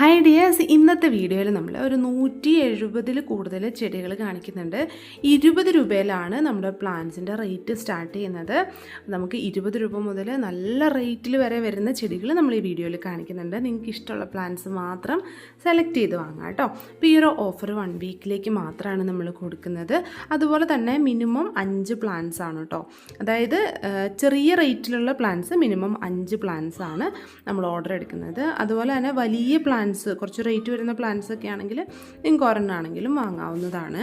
Hi dears, ഇന്നത്തെ വീഡിയോയിൽ നമ്മൾ ഒരു 170 കൂടുതൽ ചെടികൾ കാണിക്കുന്നുണ്ട്. 20 രൂപയിലാണ് നമ്മുടെ പ്ലാന്റ്സിൻ്റെ റേറ്റ് സ്റ്റാർട്ട് ചെയ്യുന്നത്. നമുക്ക് 20 രൂപ മുതൽ നല്ല റേറ്റിൽ വരെ വരുന്ന ചെടികൾ നമ്മൾ ഈ വീഡിയോയിൽ കാണിക്കുന്നുണ്ട്. നിങ്ങൾക്ക് ഇഷ്ടമുള്ള പ്ലാന്റ്സ് മാത്രം സെലക്ട് ചെയ്ത് വാങ്ങാം കേട്ടോ. അപ്പോൾ ഈ ഒരു ഓഫർ 1 വീക്കിലേക്ക് മാത്രമാണ് നമ്മൾ കൊടുക്കുന്നത്. അതുപോലെ തന്നെ മിനിമം 5 പ്ലാന്റ്സ് ആണ് കേട്ടോ. അതായത് ചെറിയ റേറ്റിലുള്ള പ്ലാന്റ്സ് മിനിമം 5 പ്ലാന്റ്സ് ആണ് നമ്മൾ ഓർഡർ എടുക്കുന്നത്. അതുപോലെ തന്നെ വലിയ പ്ലാന്റ്സ് കുറച്ച് റേറ്റ് വരുന്ന പ്ലാന്റ്സ് ഒക്കെ ആണെങ്കിൽ നിങ്ങൾക്ക് ഒരെണ്ണാണെങ്കിലും വാങ്ങാവുന്നതാണ്.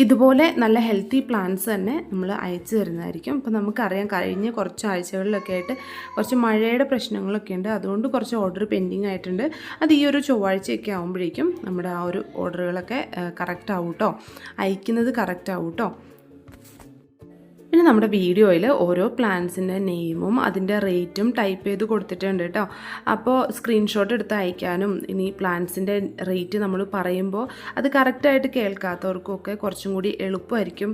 ഇതുപോലെ നല്ല ഹെൽത്തി പ്ലാന്റ്സ് തന്നെ നമ്മൾ അയച്ചു തരുന്നതായിരിക്കും. അപ്പോൾ നമുക്കറിയാം, കഴിഞ്ഞ കുറച്ച് ആഴ്ചകളിലൊക്കെ ആയിട്ട് കുറച്ച് മഴയുടെ പ്രശ്നങ്ങളൊക്കെ ഉണ്ട്. അതുകൊണ്ട് കുറച്ച് ഓർഡർ പെൻഡിങ് ആയിട്ടുണ്ട്. അത് ഈ ഒരു ചൊവ്വാഴ്ചയൊക്കെ ആകുമ്പോഴേക്കും നമ്മുടെ ആ ഒരു ഓർഡറുകളൊക്കെ കറക്റ്റ് ആവും കേട്ടോ, അയക്കുന്നത് കറക്റ്റ് ആവും കേട്ടോ. പിന്നെ നമ്മുടെ വീഡിയോയിൽ ഓരോ പ്ലാന്റ്സിൻ്റെ നെയിമും അതിൻ്റെ റേറ്റും ടൈപ്പ് ചെയ്ത് കൊടുത്തിട്ടുണ്ട് കേട്ടോ. അപ്പോൾ സ്ക്രീൻഷോട്ട് എടുത്ത് അയക്കാനും ഇനി പ്ലാന്റ്സിൻ്റെ റേറ്റ് നമ്മൾ പറയുമ്പോൾ അത് കറക്റ്റായിട്ട് കേൾക്കാത്തവർക്കൊക്കെ കുറച്ചും കൂടി എളുപ്പമായിരിക്കും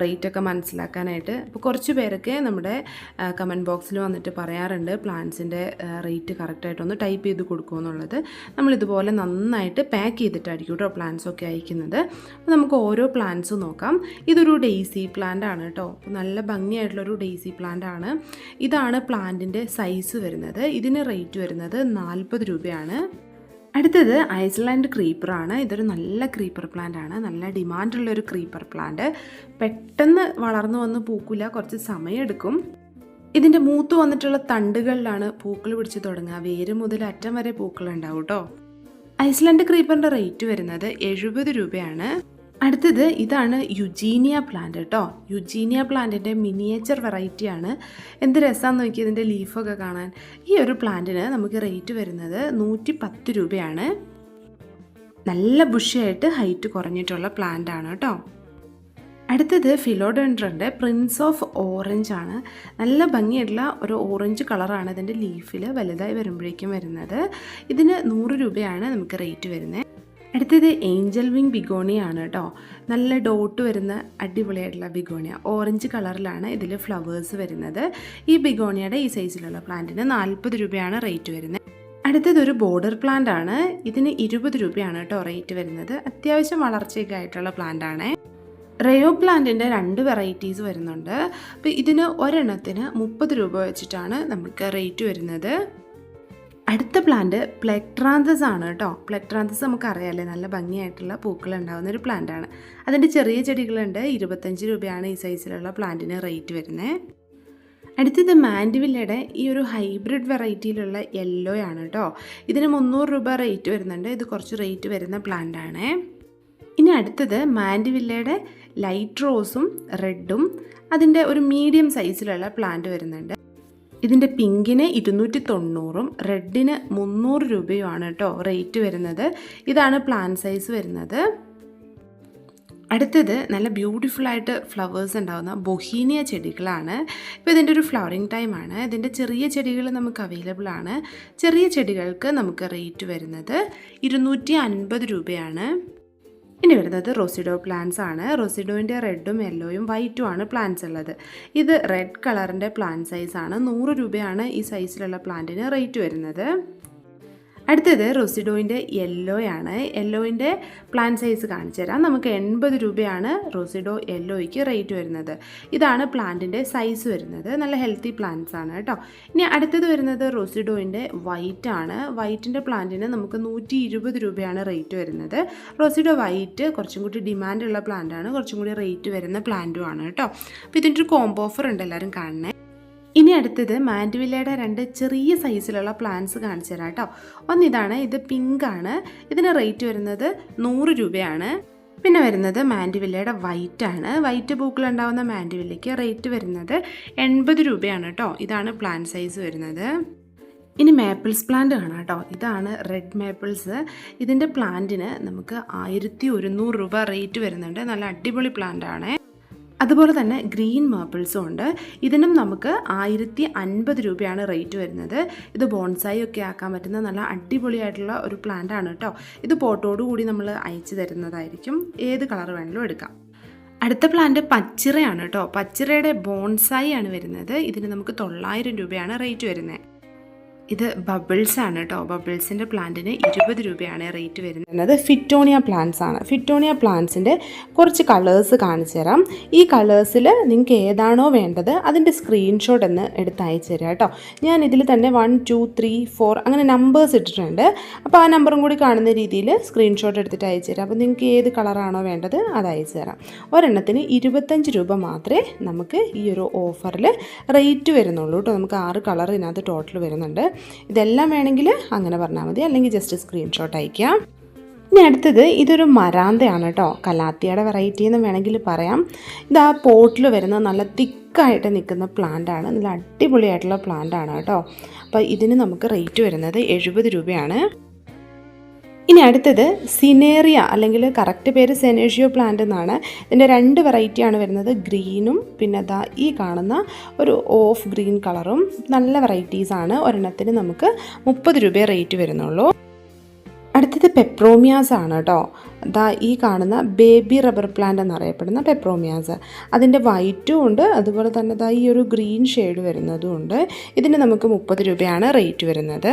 റേറ്റൊക്കെ മനസ്സിലാക്കാനായിട്ട്. അപ്പോൾ കുറച്ച് പേരൊക്കെ നമ്മുടെ കമൻറ്റ് ബോക്സിൽ വന്നിട്ട് പറയാറുണ്ട് പ്ലാന്റ്സിൻ്റെ റേറ്റ് കറക്റ്റായിട്ടൊന്ന് ടൈപ്പ് ചെയ്ത് കൊടുക്കുമെന്നുള്ളത്. നമ്മളിതുപോലെ നന്നായിട്ട് പാക്ക് ചെയ്തിട്ടായിരിക്കും കേട്ടോ പ്ലാന്റ്സൊക്കെ അയക്കുന്നത്. അപ്പോൾ നമുക്ക് ഓരോ പ്ലാന്റ്സും നോക്കാം. ഇതൊരു ഡെയ്സി പ്ലാന്റ് ആണ് കേട്ടോ. നല്ല ഭംഗിയായിട്ടുള്ളൊരു ഡെയ്സി പ്ലാന്റ് ആണ്. ഇതാണ് പ്ലാന്റിൻ്റെ സൈസ് വരുന്നത്. ഇതിന് റേറ്റ് വരുന്നത് 40 രൂപയാണ്. അടുത്തത് ഐസ്ലാൻഡ് ക്രീപ്പറാണ്. ഇതൊരു നല്ല ക്രീപ്പർ പ്ലാന്റ് ആണ്. നല്ല ഡിമാൻഡുള്ളൊരു ക്രീപ്പർ പ്ലാന്റ്. പെട്ടെന്ന് വളർന്നു വന്ന് പൂക്കില്ല, കുറച്ച് സമയമെടുക്കും. ഇതിൻ്റെ മൂത്ത് വന്നിട്ടുള്ള തണ്ടുകളിലാണ് പൂക്കൾ പിടിച്ച് തുടങ്ങുക. വേര് മുതൽ അറ്റം വരെ പൂക്കൾ ഉണ്ടാവും കേട്ടോ. ഐസ്ലാൻഡ് ക്രീപ്പറിൻ്റെ റേറ്റ് വരുന്നത് 70 രൂപയാണ്. അടുത്തത് ഇതാണ് യുജീനിയ പ്ലാന്റ് കേട്ടോ. യുജീനിയ പ്ലാന്റിൻ്റെ മിനിയേച്ചർ വെറൈറ്റിയാണ്. എന്ത് രസമാണെന്ന് നോക്കി ഇതിൻ്റെ ലീഫൊക്കെ കാണാൻ. ഈ ഒരു പ്ലാന്റിന് നമുക്ക് റേറ്റ് വരുന്നത് 110 രൂപയാണ്. നല്ല ബുഷിയായിട്ട് ഹൈറ്റ് കുറഞ്ഞിട്ടുള്ള പ്ലാന്റ് ആണ് കേട്ടോ. അടുത്തത് ഫിലോഡെൻഡ്രൻ്റെ പ്രിൻസ് ഓഫ് ഓറഞ്ച് ആണ്. നല്ല ഭംഗിയായിട്ടുള്ള ഒരു ഓറഞ്ച് കളറാണ് ഇതിൻ്റെ ലീഫിൽ വലുതായി വരുമ്പോഴേക്കും വരുന്നത്. ഇതിന് 100 രൂപയാണ് നമുക്ക് റേറ്റ് വരുന്നത്. അടുത്തത് ഏഞ്ചൽ വിങ് ബിഗോണിയ ആണ് കേട്ടോ. നല്ല ഡോട്ട് വരുന്ന അടിപൊളിയായിട്ടുള്ള ബിഗോണിയ. ഓറഞ്ച് കളറിലാണ് ഇതിൽ ഫ്ലവേഴ്സ് വരുന്നത്. ഈ ബിഗോണിയയുടെ ഈ സൈസിലുള്ള പ്ലാന്റിന് 40 രൂപയാണ് റേറ്റ് വരുന്നത്. അടുത്തതൊരു ബോർഡർ പ്ലാന്റ് ആണ്. ഇതിന് 20 രൂപയാണ് കേട്ടോ റേറ്റ് വരുന്നത്. അത്യാവശ്യം വളർച്ചയൊക്കെ ആയിട്ടുള്ള പ്ലാന്റ് ആണ്. റയോ പ്ലാന്റിൻ്റെ 2 വെറൈറ്റീസ് വരുന്നുണ്ട്. അപ്പോൾ ഇതിന് ഒരെണ്ണത്തിന് 30 രൂപ വെച്ചിട്ടാണ് നമുക്ക് റേറ്റ് വരുന്നത്. അടുത്ത പ്ലാന്റ് പ്ലെക്ട്രാന്തസ് ആണ് കേട്ടോ. പ്ലെക്ട്രാന്തസ് നമുക്കറിയാമല്ലേ, നല്ല ഭംഗിയായിട്ടുള്ള പൂക്കൾ ഉണ്ടാകുന്ന ഒരു പ്ലാന്റ് ആണ്. അതിൻ്റെ ചെറിയ ചെടികളുണ്ട്. 25 രൂപയാണ് ഈ സൈസിലുള്ള പ്ലാന്റിന് റേറ്റ് വരുന്നത്. അടുത്തത് മാൻഡിവില്ലയുടെ ഈ ഒരു ഹൈബ്രിഡ് വെറൈറ്റിയിലുള്ള യെല്ലോ ആണ് കേട്ടോ. ഇതിന് 300 രൂപ റേറ്റ് വരുന്നുണ്ട്. ഇത് കുറച്ച് റേറ്റ് വരുന്ന പ്ലാന്റ് ആണ്. ഇനി അടുത്തത് മാൻഡിവില്ലയുടെ ലൈറ്റ് റോസും റെഡും അതിൻ്റെ ഒരു മീഡിയം സൈസിലുള്ള പ്ലാന്റ് വരുന്നുണ്ട്. ഇതിൻ്റെ പിങ്കിന് 290ഉം റെഡിന് 300 രൂപയുമാണ് കേട്ടോ റേറ്റ് വരുന്നത്. ഇതാണ് പ്ലാന്റ് സൈസ് വരുന്നത്. അടുത്തത് നല്ല ബ്യൂട്ടിഫുൾ ആയിട്ട് ഫ്ലവേഴ്സ് ഉണ്ടാകുന്ന ബൊഹീനിയ ചെടികളാണ്. ഇപ്പോൾ ഇതിൻ്റെ ഒരു ഫ്ലവറിങ് ടൈമാണ്. ഇതിൻ്റെ ചെറിയ ചെടികൾ നമുക്ക് അവൈലബിൾ ആണ്. ചെറിയ ചെടികൾക്ക് നമുക്ക് റേറ്റ് വരുന്നത് 250 രൂപയാണ്. ഇനി വരുന്നത് റോസിഡോ പ്ലാന്റ്സ് ആണ്. റോസിഡോൻ്റെ റെഡും യെല്ലോയും വൈറ്റും ആണ് പ്ലാന്റ്സ് ഉള്ളത്. ഇത് റെഡ് കളറിൻ്റെ പ്ലാന്റ് സൈസാണ്. 100 രൂപയാണ് ഈ സൈസിലുള്ള പ്ലാന്റിന് റേറ്റ് വരുന്നത്. അടുത്തത് റോസിഡോയിൻ്റെ യെല്ലോയാണ്. യെല്ലോയിൻ്റെ പ്ലാന്റ് സൈസ് കാണിച്ചു തരാം. നമുക്ക് 80 രൂപയാണ് റോസിഡോ യെല്ലോയ്ക്ക് റേറ്റ് വരുന്നത്. ഇതാണ് പ്ലാന്റിൻ്റെ സൈസ് വരുന്നത്. നല്ല ഹെൽത്തി പ്ലാന്റ്സ് ആണ് കേട്ടോ. ഇനി അടുത്തത് വരുന്നത് റോസിഡോയിൻ്റെ വൈറ്റ് ആണ്. വൈറ്റിൻ്റെ പ്ലാന്റിന് നമുക്ക് 120 രൂപയാണ് റേറ്റ് വരുന്നത്. റോസിഡോ വൈറ്റ് കുറച്ചും കൂടി ഡിമാൻഡുള്ള പ്ലാന്റ് ആണ്. കുറച്ചും കൂടി റേറ്റ് വരുന്ന പ്ലാന്റും ആണ് കേട്ടോ. അപ്പോൾ ഇതിൻ്റെ ഒരു കോംബോ ഓഫർ ഉണ്ട്, എല്ലാവരും കാണണേ. ഇനി അടുത്തത് മാൻഡിവില്ലയുടെ 2 ചെറിയ സൈസിലുള്ള പ്ലാന്റ്സ് കാണിച്ചു തരാം കേട്ടോ. ഒന്നിതാണ്, ഇത് പിങ്ക് ആണ്. ഇതിന് റേറ്റ് വരുന്നത് 100 രൂപയാണ്. പിന്നെ വരുന്നത് മാൻഡിവില്ലയുടെ വൈറ്റ് ആണ്. വൈറ്റ് പൂക്കൾ ഉണ്ടാകുന്ന മാൻഡിവില്ലയ്ക്ക് റേറ്റ് വരുന്നത് 80 രൂപയാണ് കേട്ടോ. ഇതാണ് പ്ലാന്റ് സൈസ് വരുന്നത്. ഇനി മേപ്പിൾസ് പ്ലാന്റ് കാണാം കേട്ടോ. ഇതാണ് റെഡ് മേപ്പിൾസ്. ഇതിൻ്റെ പ്ലാന്റിന് നമുക്ക് 1100 രൂപ റേറ്റ് വരുന്നുണ്ട്. നല്ല അടിപൊളി പ്ലാന്റ് ആണ്. അതുപോലെ തന്നെ ഗ്രീൻ മേപ്പിൾസും ഉണ്ട്. ഇതിനും നമുക്ക് 1050 രൂപയാണ് റേറ്റ് വരുന്നത്. ഇത് ബോൺസായി ഒക്കെ ആക്കാൻ പറ്റുന്ന നല്ല അടിപൊളിയായിട്ടുള്ള ഒരു പ്ലാന്റ് ആണ് കേട്ടോ. ഇത് പോട്ടോട് കൂടി നമ്മൾ അയച്ചു തരുന്നതായിരിക്കും. ഏത് കളർ വേണമെങ്കിലും എടുക്കാം. അടുത്ത പ്ലാന്റ് പച്ചിറയാണ് കേട്ടോ. പച്ചിറയുടെ ബോൺസായി ആണ് വരുന്നത്. ഇതിന് നമുക്ക് 900 രൂപയാണ് റേറ്റ് വരുന്നത്. ഇത് ബബിൾസ് ആണ് കേട്ടോ. ബബിൾസിൻ്റെ പ്ലാന്റിന് 20 രൂപയാണ് റേറ്റ് വരുന്നത്. ഫിറ്റോണിയ പ്ലാന്റ്സ് ആണ്. ഫിറ്റോണിയ പ്ലാന്റ്സിൻ്റെ കുറച്ച് കളേഴ്സ് കാണിച്ചു തരാം. ഈ കളേഴ്സിൽ നിങ്ങൾക്ക് ഏതാണോ വേണ്ടത് അതിൻ്റെ സ്ക്രീൻഷോട്ട് എന്ന് എടുത്ത് അയച്ചു തരാം കേട്ടോ. ഞാൻ ഇതിൽ തന്നെ 1 2 3 4 അങ്ങനെ നമ്പേഴ്സ് ഇട്ടിട്ടുണ്ട്. അപ്പോൾ ആ നമ്പറും കൂടി കാണുന്ന രീതിയിൽ സ്ക്രീൻഷോട്ട് എടുത്തിട്ട് അയച്ചു തരാം. അപ്പോൾ നിങ്ങൾക്ക് ഏത് കളറാണോ വേണ്ടത് അത് അയച്ചു തരാം. ഒരെണ്ണത്തിന് 25 രൂപ മാത്രമേ നമുക്ക് ഈ ഒരു ഓഫറിൽ റേറ്റ് വരുന്നുള്ളൂ കേട്ടോ. നമുക്ക് 6 കളർ ഇതിനകത്ത് ടോട്ടൽ വരുന്നുണ്ട്. ഇതെല്ലാം വേണമെങ്കിൽ അങ്ങനെ പറഞ്ഞാൽ മതി, അല്ലെങ്കിൽ ജസ്റ്റ് സ്ക്രീൻഷോട്ട് അയക്കാം. ഇനി അടുത്തത് ഇതൊരു മരാന്തയാണ് കേട്ടോ. കലാത്തിയുടെ വെറൈറ്റി എന്ന് വേണമെങ്കിൽ പറയാം. ഇത് ആ പോട്ടിൽ വരുന്ന നല്ല തിക്കായിട്ട് നിൽക്കുന്ന പ്ലാന്റാണ്. നല്ല അടിപൊളിയായിട്ടുള്ള പ്ലാന്റാണ് കേട്ടോ. അപ്പോൾ ഇതിന് നമുക്ക് റേറ്റ് വരുന്നത് 70 രൂപയാണ്. ഇനി അടുത്തത് സിനേറിയ അല്ലെങ്കിൽ കറക്റ്റ് പേര് സെനേഷ്യോ പ്ലാന്റ് എന്നാണ്. ഇതിൻ്റെ 2 വെറൈറ്റിയാണ് വരുന്നത്. ഗ്രീനും പിന്നെ ദാ ഈ കാണുന്ന ഒരു ഓഫ് ഗ്രീൻ കളറും. നല്ല വെറൈറ്റീസാണ്. ഒരെണ്ണത്തിന് നമുക്ക് 30 രൂപയെ റേറ്റ് വരുന്നുള്ളൂ. അടുത്തത് പെപ്രോമിയാസ് ആണ് കേട്ടോ. ദാ ഈ കാണുന്ന ബേബി റബ്ബർ പ്ലാന്റ് എന്നറിയപ്പെടുന്ന പെപ്രോമിയാസ്. അതിൻ്റെ വൈറ്റും ഉണ്ട്, അതുപോലെ തന്നെ ദാ ഈ ഒരു ഗ്രീൻ ഷെയ്ഡ് വരുന്നതും ഉണ്ട്. ഇതിന് നമുക്ക് 30 രൂപയാണ് റേറ്റ് വരുന്നത്.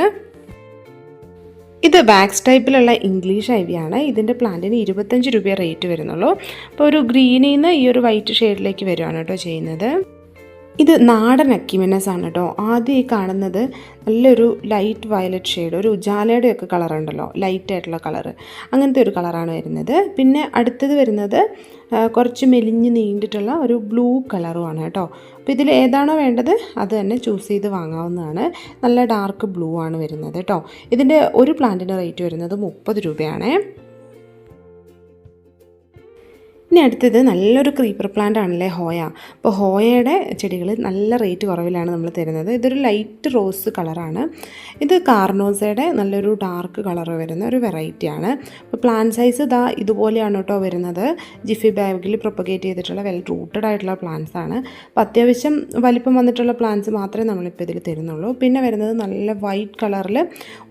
ഇത് വാക്സ് ടൈപ്പിലുള്ള ഇംഗ്ലീഷ് ഐവിയാണ്. ഇതിൻ്റെ പ്ലാന്റിന് 25 രൂപയെ റേറ്റ് വരുന്നുള്ളൂ. അപ്പോൾ ഒരു ഗ്രീനിൽ നിന്ന് ഈ ഒരു വൈറ്റ് ഷെയ്ഡിലേക്ക് വരുവാണ് കേട്ടോ ചെയ്യുന്നത്. ഇത് നാടൻ അക്കിമിനസ് ആണ് കേട്ടോ. ആദ്യം ഈ കാണുന്നത് നല്ലൊരു ലൈറ്റ് വയലറ്റ് ഷെയ്ഡ്, ഒരു ഉജാലയുടെയൊക്കെ കളറുണ്ടല്ലോ, ലൈറ്റായിട്ടുള്ള കളറ്, അങ്ങനത്തെ ഒരു കളറാണ് വരുന്നത്. പിന്നെ അടുത്തത് വരുന്നത് കുറച്ച് മെലിഞ്ഞ് നീണ്ടിട്ടുള്ള ഒരു ബ്ലൂ കളറുമാണ് കേട്ടോ. അപ്പോൾ ഇതിൽ ഏതാണോ വേണ്ടത് അത് തന്നെ ചൂസ് ചെയ്ത് വാങ്ങാവുന്നതാണ്. നല്ല ഡാർക്ക് ബ്ലൂ ആണ് വരുന്നത് കേട്ടോ. ഇതിൻ്റെ ഒരു പ്ലാന്റിന് റേറ്റ് വരുന്നത് 30 രൂപയാണ്. ഇനി അടുത്തത് നല്ലൊരു ക്രീപ്പർ പ്ലാന്റ് ആണല്ലേ, ഹോയ. അപ്പോൾ ഹോയയുടെ ചെടികൾ നല്ല റേറ്റ് കുറവിലാണ് നമ്മൾ തരുന്നത്. ഇതൊരു ലൈറ്റ് റോസ് കളറാണ്. ഇത് കാർണോസയുടെ നല്ലൊരു ഡാർക്ക് കളർ വരുന്ന ഒരു വെറൈറ്റിയാണ്. അപ്പോൾ പ്ലാന്റ് സൈസ് ഇതാ ഇതുപോലെയാണ് കേട്ടോ വരുന്നത്. ജിഫി ബാഗിൽ പ്രൊപ്പഗേറ്റ് ചെയ്തിട്ടുള്ള വെൽ റൂട്ടഡ് ആയിട്ടുള്ള പ്ലാന്റ്സ് ആണ്. അപ്പോൾ അത്യാവശ്യം വലിപ്പം വന്നിട്ടുള്ള പ്ലാന്റ്സ് മാത്രമേ നമ്മളിപ്പോൾ ഇതിൽ തരുന്നുള്ളൂ. പിന്നെ വരുന്നത് നല്ല വൈറ്റ് കളറിൽ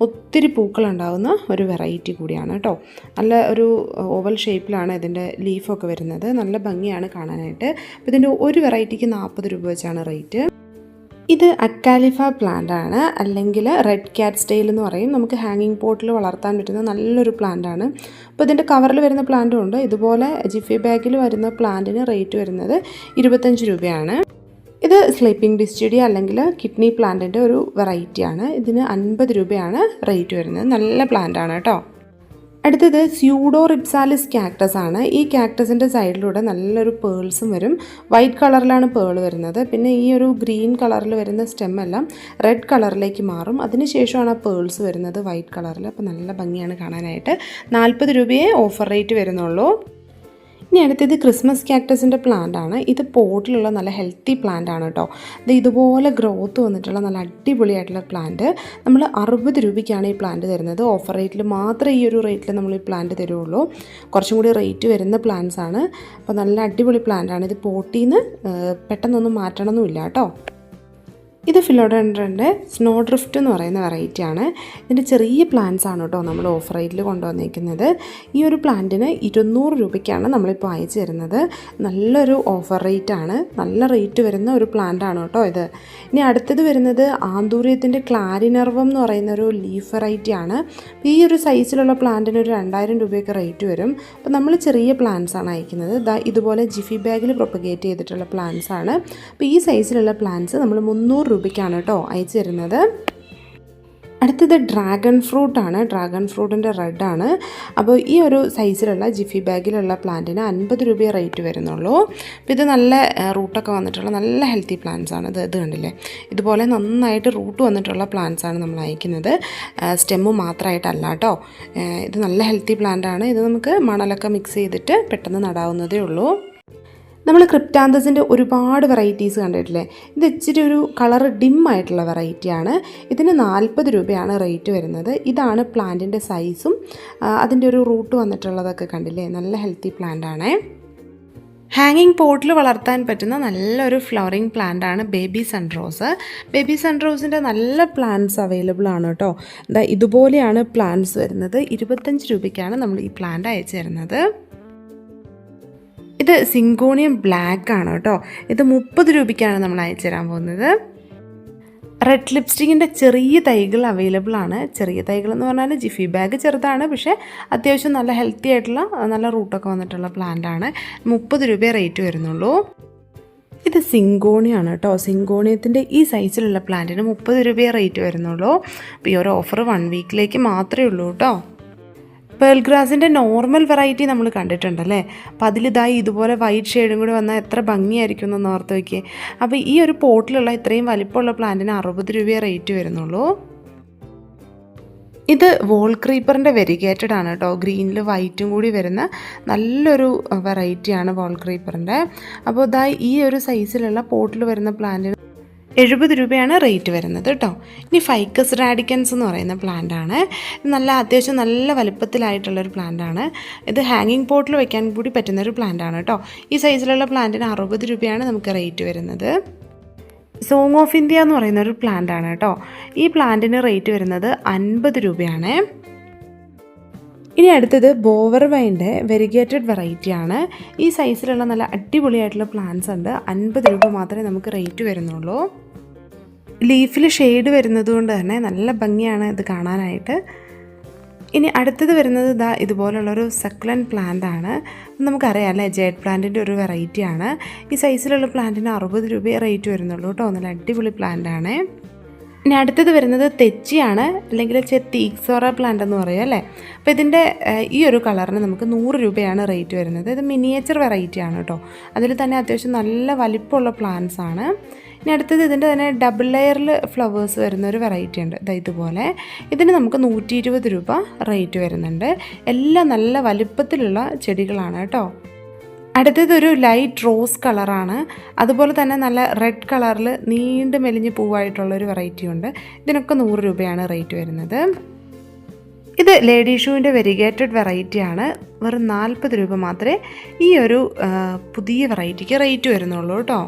ഒത്തിരി പൂക്കളുണ്ടാകുന്ന ഒരു വെറൈറ്റി കൂടിയാണ് കേട്ടോ. നല്ല ഒരു ഓവൽ ഷേപ്പിലാണ് ഇതിൻ്റെ ലീഫൊക്കെ വരുന്നത്. നല്ല ഭംഗിയാണ് കാണാനായിട്ട്. അപ്പോൾ ഇതിൻ്റെ ഒരു വെറൈറ്റിക്ക് 40 രൂപ വെച്ചാണ് റേറ്റ്. ഇത് അക്കാലിഫ പ്ലാന്റ് ആണ്, അല്ലെങ്കിൽ റെഡ് ക്യാറ്റ് സ്റ്റൈൽ എന്ന് പറയും. നമുക്ക് ഹാങ്ങിങ് പോട്ടിൽ വളർത്താൻ പറ്റുന്ന നല്ലൊരു പ്ലാന്റ് ആണ്. അപ്പോൾ ഇതിൻ്റെ കവറിൽ വരുന്ന പ്ലാന്റും ഉണ്ട്. ഇതുപോലെ ജിഫി ബാഗിൽ വരുന്ന പ്ലാന്റിന് റേറ്റ് വരുന്നത് 25 രൂപയാണ്. ഇത് സ്ലീപ്പിംഗ് ഡിസ്റ്റിഡി അല്ലെങ്കിൽ കിഡ്നി പ്ലാന്റിൻ്റെ ഒരു വെറൈറ്റിയാണ്. ഇതിന് 50 രൂപയാണ് റേറ്റ് വരുന്നത്. നല്ല പ്ലാന്റ് ആണ് കേട്ടോ. അടുത്തത് സ്യൂഡോ റിപ്സാലിസ് ക്യാക്ടസ് ആണ്. ഈ ക്യാക്ടസിൻ്റെ സൈഡിലൂടെ നല്ലൊരു പേൾസും വരും. വൈറ്റ് കളറിലാണ് പേൾ വരുന്നത്. പിന്നെ ഈ ഒരു ഗ്രീൻ കളറിൽ വരുന്ന സ്റ്റെം എല്ലാം റെഡ് കളറിലേക്ക് മാറും. അതിനുശേഷമാണ് ആ പേൾസ് വരുന്നത് വൈറ്റ് കളറിൽ. അപ്പോൾ നല്ല ഭംഗിയാണ് കാണാനായിട്ട്. 40 രൂപയെ ഓഫർ റേറ്റ് വരുന്നുള്ളൂ. ഇനി അടുത്തത് ക്രിസ്മസ് ക്യാക്ടസിൻ്റെ പ്ലാന്റ് ആണ്. ഇത് പോട്ടിലുള്ള നല്ല ഹെൽത്തി പ്ലാന്റ് ആണ് കേട്ടോ. ഇത് ഇതുപോലെ ഗ്രോത്ത് വന്നിട്ടുള്ള നല്ല അടിപൊളിയായിട്ടുള്ള പ്ലാന്റ്. നമ്മൾ 60 രൂപയ്ക്കാണ് ഈ പ്ലാന്റ് തരുന്നത്. ഓഫർ റേറ്റിൽ മാത്രമേ ഈ ഒരു റേറ്റിൽ നമ്മൾ ഈ പ്ലാന്റ് തരുള്ളൂ. കുറച്ചും കൂടി റേറ്റ് വരുന്ന പ്ലാന്റ്സ് ആണ്. അപ്പോൾ നല്ല അടിപൊളി പ്ലാന്റ് ആണ്. ഇത് പോട്ടിൽ നിന്ന് പെട്ടെന്നൊന്നും മാറ്റണമെന്നില്ല കേട്ടോ. ഇത് ഫിലോഡൻഡ്രൻ്റെ സ്നോ ഡ്രിഫ്റ്റ് എന്ന് പറയുന്ന വെറൈറ്റിയാണ്. ഇതിൻ്റെ ചെറിയ പ്ലാന്റ്സ് ആണ് കേട്ടോ നമ്മൾ ഓഫർ റേറ്റിൽ കൊണ്ടുവന്നിരിക്കുന്നത്. ഈ ഒരു പ്ലാന്റിന് 200 രൂപയ്ക്കാണ് നമ്മളിപ്പോൾ അയച്ചു തരുന്നത്. നല്ലൊരു ഓഫർ റേറ്റാണ്. നല്ല റേറ്റ് വരുന്ന ഒരു പ്ലാന്റ് ആണ് കേട്ടോ ഇത്. ഇനി അടുത്തത് വരുന്നത് ആന്തൂര്യത്തിൻ്റെ ക്ലാരിനർവം എന്ന് പറയുന്ന ഒരു ലീഫ് വെറൈറ്റിയാണ്. ഈ ഒരു സൈസിലുള്ള പ്ലാന്റിന് ഒരു 2000 രൂപയൊക്കെ റേറ്റ് വരും. അപ്പോൾ നമ്മൾ ചെറിയ പ്ലാന്റ്സ് ആണ് അയക്കുന്നത്. ഇതുപോലെ ജിഫി ബാഗിൽ പ്രൊപ്പഗേറ്റ് ചെയ്തിട്ടുള്ള പ്ലാന്റ്സ് ആണ്. അപ്പോൾ ഈ സൈസിലുള്ള പ്ലാന്റ്സ് നമ്മൾ 300 രൂപയ്ക്കാണ് കേട്ടോ അയച്ചു തരുന്നത്. അടുത്തത് ഡ്രാഗൺ ഫ്രൂട്ടാണ്. ഡ്രാഗൺ ഫ്രൂട്ടിൻ്റെ റെഡാണ്. അപ്പോൾ ഈ ഒരു സൈസിലുള്ള ജിഫി ബാഗിലുള്ള പ്ലാന്റിന് 50 രൂപയെ റേറ്റ് വരുന്നുള്ളൂ. അപ്പോൾ ഇത് നല്ല റൂട്ടൊക്കെ വന്നിട്ടുള്ള നല്ല ഹെൽത്തി പ്ലാന്റ്സ് ആണ്. ഇത് കണ്ടില്ലേ, ഇതുപോലെ നന്നായിട്ട് റൂട്ട് വന്നിട്ടുള്ള പ്ലാന്റ്സ് ആണ് നമ്മൾ അയക്കുന്നത്. സ്റ്റെമ്മ് മാത്രമായിട്ടല്ല കേട്ടോ. ഇത് നല്ല ഹെൽത്തി പ്ലാന്റ് ആണ്. ഇത് നമുക്ക് മണലൊക്കെ മിക്സ് ചെയ്തിട്ട് പെട്ടെന്ന് നടാവുന്നതേ ഉള്ളൂ. നമ്മൾ ക്രിപ്റ്റാന്തസിൻ്റെ ഒരുപാട് വെറൈറ്റീസ് കണ്ടിട്ടില്ലേ. ഇത് ഇച്ചിരി ഒരു കളർ ഡിം ആയിട്ടുള്ള വെറൈറ്റിയാണ്. ഇതിന് 40 രൂപയാണ് റേറ്റ് വരുന്നത്. ഇതാണ് പ്ലാന്റിൻ്റെ സൈസും അതിൻ്റെ ഒരു റൂട്ട് വന്നിട്ടുള്ളതൊക്കെ കണ്ടില്ലേ. നല്ല ഹെൽത്തി പ്ലാന്റ് ആണ്. ഹാങ്ങിങ് പോട്ടിൽ വളർത്താൻ പറ്റുന്ന നല്ലൊരു ഫ്ലവറിങ് പ്ലാന്റ് ആണ് ബേബി സൺറോസ്. ബേബി സൺറോസിൻ്റെ നല്ല പ്ലാന്റ്സ് അവൈലബിൾ ആണ് കേട്ടോ. ഇതുപോലെയാണ് പ്ലാന്റ്സ് വരുന്നത്. 25 രൂപയ്ക്കാണ് നമ്മൾ ഈ പ്ലാന്റ് അയച്ചു തരുന്നത്. ഇത് സിങ്കോണിയം ബ്ലാക്ക് ആണ് കേട്ടോ. ഇത് 30 രൂപയ്ക്കാണ് നമ്മൾ അയച്ചു തരാൻ പോകുന്നത്. റെഡ് ലിപ്സ്റ്റിക്കിൻ്റെ ചെറിയ തൈകൾ അവൈലബിൾ ആണ്. ചെറിയ തൈകൾ എന്ന് പറഞ്ഞാൽ ജിഫി ബാഗ് ചെറുതാണ്, പക്ഷേ അത്യാവശ്യം നല്ല ഹെൽത്തി ആയിട്ടുള്ള നല്ല റൂട്ടൊക്കെ വന്നിട്ടുള്ള പ്ലാന്റാണ്. 30 രൂപയെ റേറ്റ് വരുന്നുള്ളൂ. ഇത് സിങ്കോണിയാണ് കേട്ടോ. സിങ്കോണിയത്തിൻ്റെ ഈ സൈസിലുള്ള പ്ലാന്റിന് 30 രൂപയെ റേറ്റ് വരുന്നുള്ളൂ. അപ്പോൾ ഈ ഒരു ഓഫർ 1 വീക്കിലേക്ക് മാത്രമേ ഉള്ളൂ കേട്ടോ. പേൾ ഗ്രാസിൻ്റെ നോർമൽ വെറൈറ്റി നമ്മൾ കണ്ടിട്ടുണ്ടല്ലേ. അപ്പോൾ അതിലിതായി ഇതുപോലെ വൈറ്റ് ഷെയ്ഡും കൂടി വന്നാൽ എത്ര ഭംഗിയായിരിക്കും എന്നൊന്ന് ഓർത്ത് വയ്ക്കുക. അപ്പോൾ ഈ ഒരു പോട്ടിലുള്ള ഇത്രയും വലിപ്പമുള്ള പ്ലാന്റിന് 60 രൂപയെ റേറ്റ് വരുന്നുള്ളൂ. ഇത് വോൾ ക്രീപ്പറിൻ്റെ വെരിഗേറ്റഡ് ആണ് കേട്ടോ. ഗ്രീനിൽ വൈറ്റും കൂടി വരുന്ന നല്ലൊരു വെറൈറ്റിയാണ് വോൾ ക്രീപ്പറിൻ്റെ. അപ്പോൾ ഇതായി ഈ ഒരു സൈസിലുള്ള പോട്ടിൽ വരുന്ന പ്ലാന്റിന് 70 രൂപയാണ് റേറ്റ് വരുന്നത് കേട്ടോ. ഇനി ഫൈക്കസ് റാഡിക്കൻസ് എന്ന് പറയുന്ന പ്ലാന്റാണ്. അത്യാവശ്യം നല്ല വലുപ്പത്തിലായിട്ടുള്ളൊരു പ്ലാന്റാണ്. ഇത് ഹാങ്ങിങ് പോട്ടിൽ വെക്കാൻ കൂടി പറ്റുന്നൊരു പ്ലാന്റാണ് കേട്ടോ. ഈ സൈസിലുള്ള പ്ലാന്റിന് 60 രൂപയാണ് നമുക്ക് റേറ്റ് വരുന്നത്. സോങ് ഓഫ് ഇന്ത്യ എന്ന് പറയുന്ന ഒരു പ്ലാന്റാണ് കേട്ടോ. ഈ പ്ലാന്റിന് റേറ്റ് വരുന്നത് 50 രൂപയാണ്. ഇനി അടുത്തത് ബോവർ വൈൻ്റെ വെരിഗേറ്റഡ് വെറൈറ്റിയാണ്. ഈ സൈസിലുള്ള നല്ല അടിപൊളിയായിട്ടുള്ള പ്ലാന്റ്സ് ഉണ്ട്. 50 രൂപ മാത്രമേ നമുക്ക് റേറ്റ് വരുന്നുള്ളൂ. ലീഫിൽ ഷെയ്ഡ് വരുന്നത് കൊണ്ട് തന്നെ നല്ല ഭംഗിയാണ് ഇത് കാണാനായിട്ട്. ഇനി അടുത്തത് വരുന്നത് ഇതുപോലുള്ളൊരു സക്കുലൻറ്റ് പ്ലാന്റ് ആണ്. നമുക്കറിയാം അല്ലേ, ജെഡ് പ്ലാന്റിൻ്റെ ഒരു വെറൈറ്റിയാണ്. ഈ സൈസിലുള്ള പ്ലാന്റിന് 60 രൂപയെ റേറ്റ് വരുന്നുള്ളൂ കേട്ടോ. നല്ല അടിപൊളി പ്ലാന്റാണ്. ഇനി അടുത്തത് വരുന്നത് തെച്ചിയാണ്, അല്ലെങ്കിൽ തീക്സോറ പ്ലാന്റ് എന്ന് പറയും അല്ലേ. അപ്പോൾ ഇതിൻ്റെ ഈ ഒരു കളറിന് നമുക്ക് 100 രൂപയാണ് റേറ്റ് വരുന്നത്. ഇത് മിനിയേച്ചർ വെറൈറ്റിയാണ് കേട്ടോ. അതിൽ തന്നെ അത്യാവശ്യം നല്ല വലിപ്പമുള്ള പ്ലാന്റ്സ് ആണ്. ഇനി അടുത്തത് ഇതിൻ്റെ തന്നെ ഡബിൾ ലെയറിൽ ഫ്ലവേഴ്സ് വരുന്ന ഒരു വെറൈറ്റി ഉണ്ട്. ഇതുപോലെ ഇതിന് നമുക്ക് 120 രൂപ റേറ്റ് വരുന്നുണ്ട്. എല്ലാം നല്ല വലിപ്പത്തിലുള്ള ചെടികളാണ് കേട്ടോ. അടുത്തതൊരു ലൈറ്റ് റോസ് കളറാണ്. അതുപോലെ തന്നെ നല്ല റെഡ് കളറിൽ നീണ്ട് മെലിഞ്ഞ് പൂവായിട്ടുള്ളൊരു വെറൈറ്റി ഉണ്ട്. ഇതിനൊക്കെ 100 രൂപയാണ് റേറ്റ് വരുന്നത്. ഇത് ലേഡി ഷൂവിൻ്റെ വെരിഗേറ്റഡ് വെറൈറ്റിയാണ്. വെറും 40 രൂപ മാത്രമേ ഈ ഒരു പുതിയ വെറൈറ്റിക്ക് റേറ്റ് വരുന്നുള്ളൂ കേട്ടോ.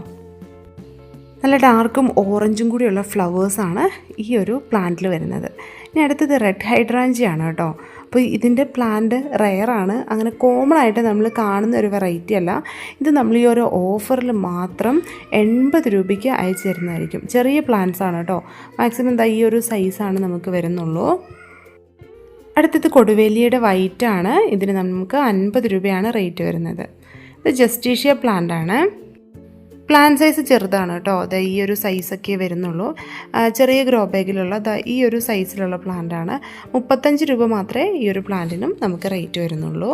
നല്ല ഡാർക്കും ഓറഞ്ചും കൂടിയുള്ള ഫ്ലവേഴ്സാണ് ഈ ഒരു പ്ലാന്റിൽ വരുന്നത്. ഇനി അടുത്തത് റെഡ് ഹൈഡ്രാഞ്ചിയാണ് കേട്ടോ. അപ്പോൾ ഇതിൻ്റെ പ്ലാന്റ് റെയറാണ്, അങ്ങനെ കോമൺ ആയിട്ട് നമ്മൾ കാണുന്ന ഒരു വെറൈറ്റി അല്ല. ഇത് നമ്മൾ ഈ ഒരു ഓഫറിൽ മാത്രം 80 രൂപയ്ക്ക് അയച്ചു തരുന്നതായിരിക്കും. ചെറിയ പ്ലാന്റ്സ് ആണ് കേട്ടോ. മാക്സിമം ഈ ഒരു സൈസാണ് നമുക്ക് വരുന്നുള്ളൂ. അടുത്തത് കൊടുവേലിയുടെ വൈറ്റാണ്. ഇതിന് നമുക്ക് 50 രൂപയാണ് റേറ്റ് വരുന്നത്. ഇത് ജസ്റ്റീഷ്യ പ്ലാന്റ് ആണ്. പ്ലാന്റ് സൈസ് ചെറുതാണ് കേട്ടോ. ഈ ഒരു സൈസൊക്കെ വരുന്നുള്ളൂ. ചെറിയ ഗ്രോ ബാഗിലുള്ള ഈ ഒരു സൈസിലുള്ള പ്ലാന്റാണ്. 35 രൂപ മാത്രമേ ഈ ഒരു പ്ലാന്റിനും നമുക്ക് റേറ്റ് വരുന്നുള്ളൂ.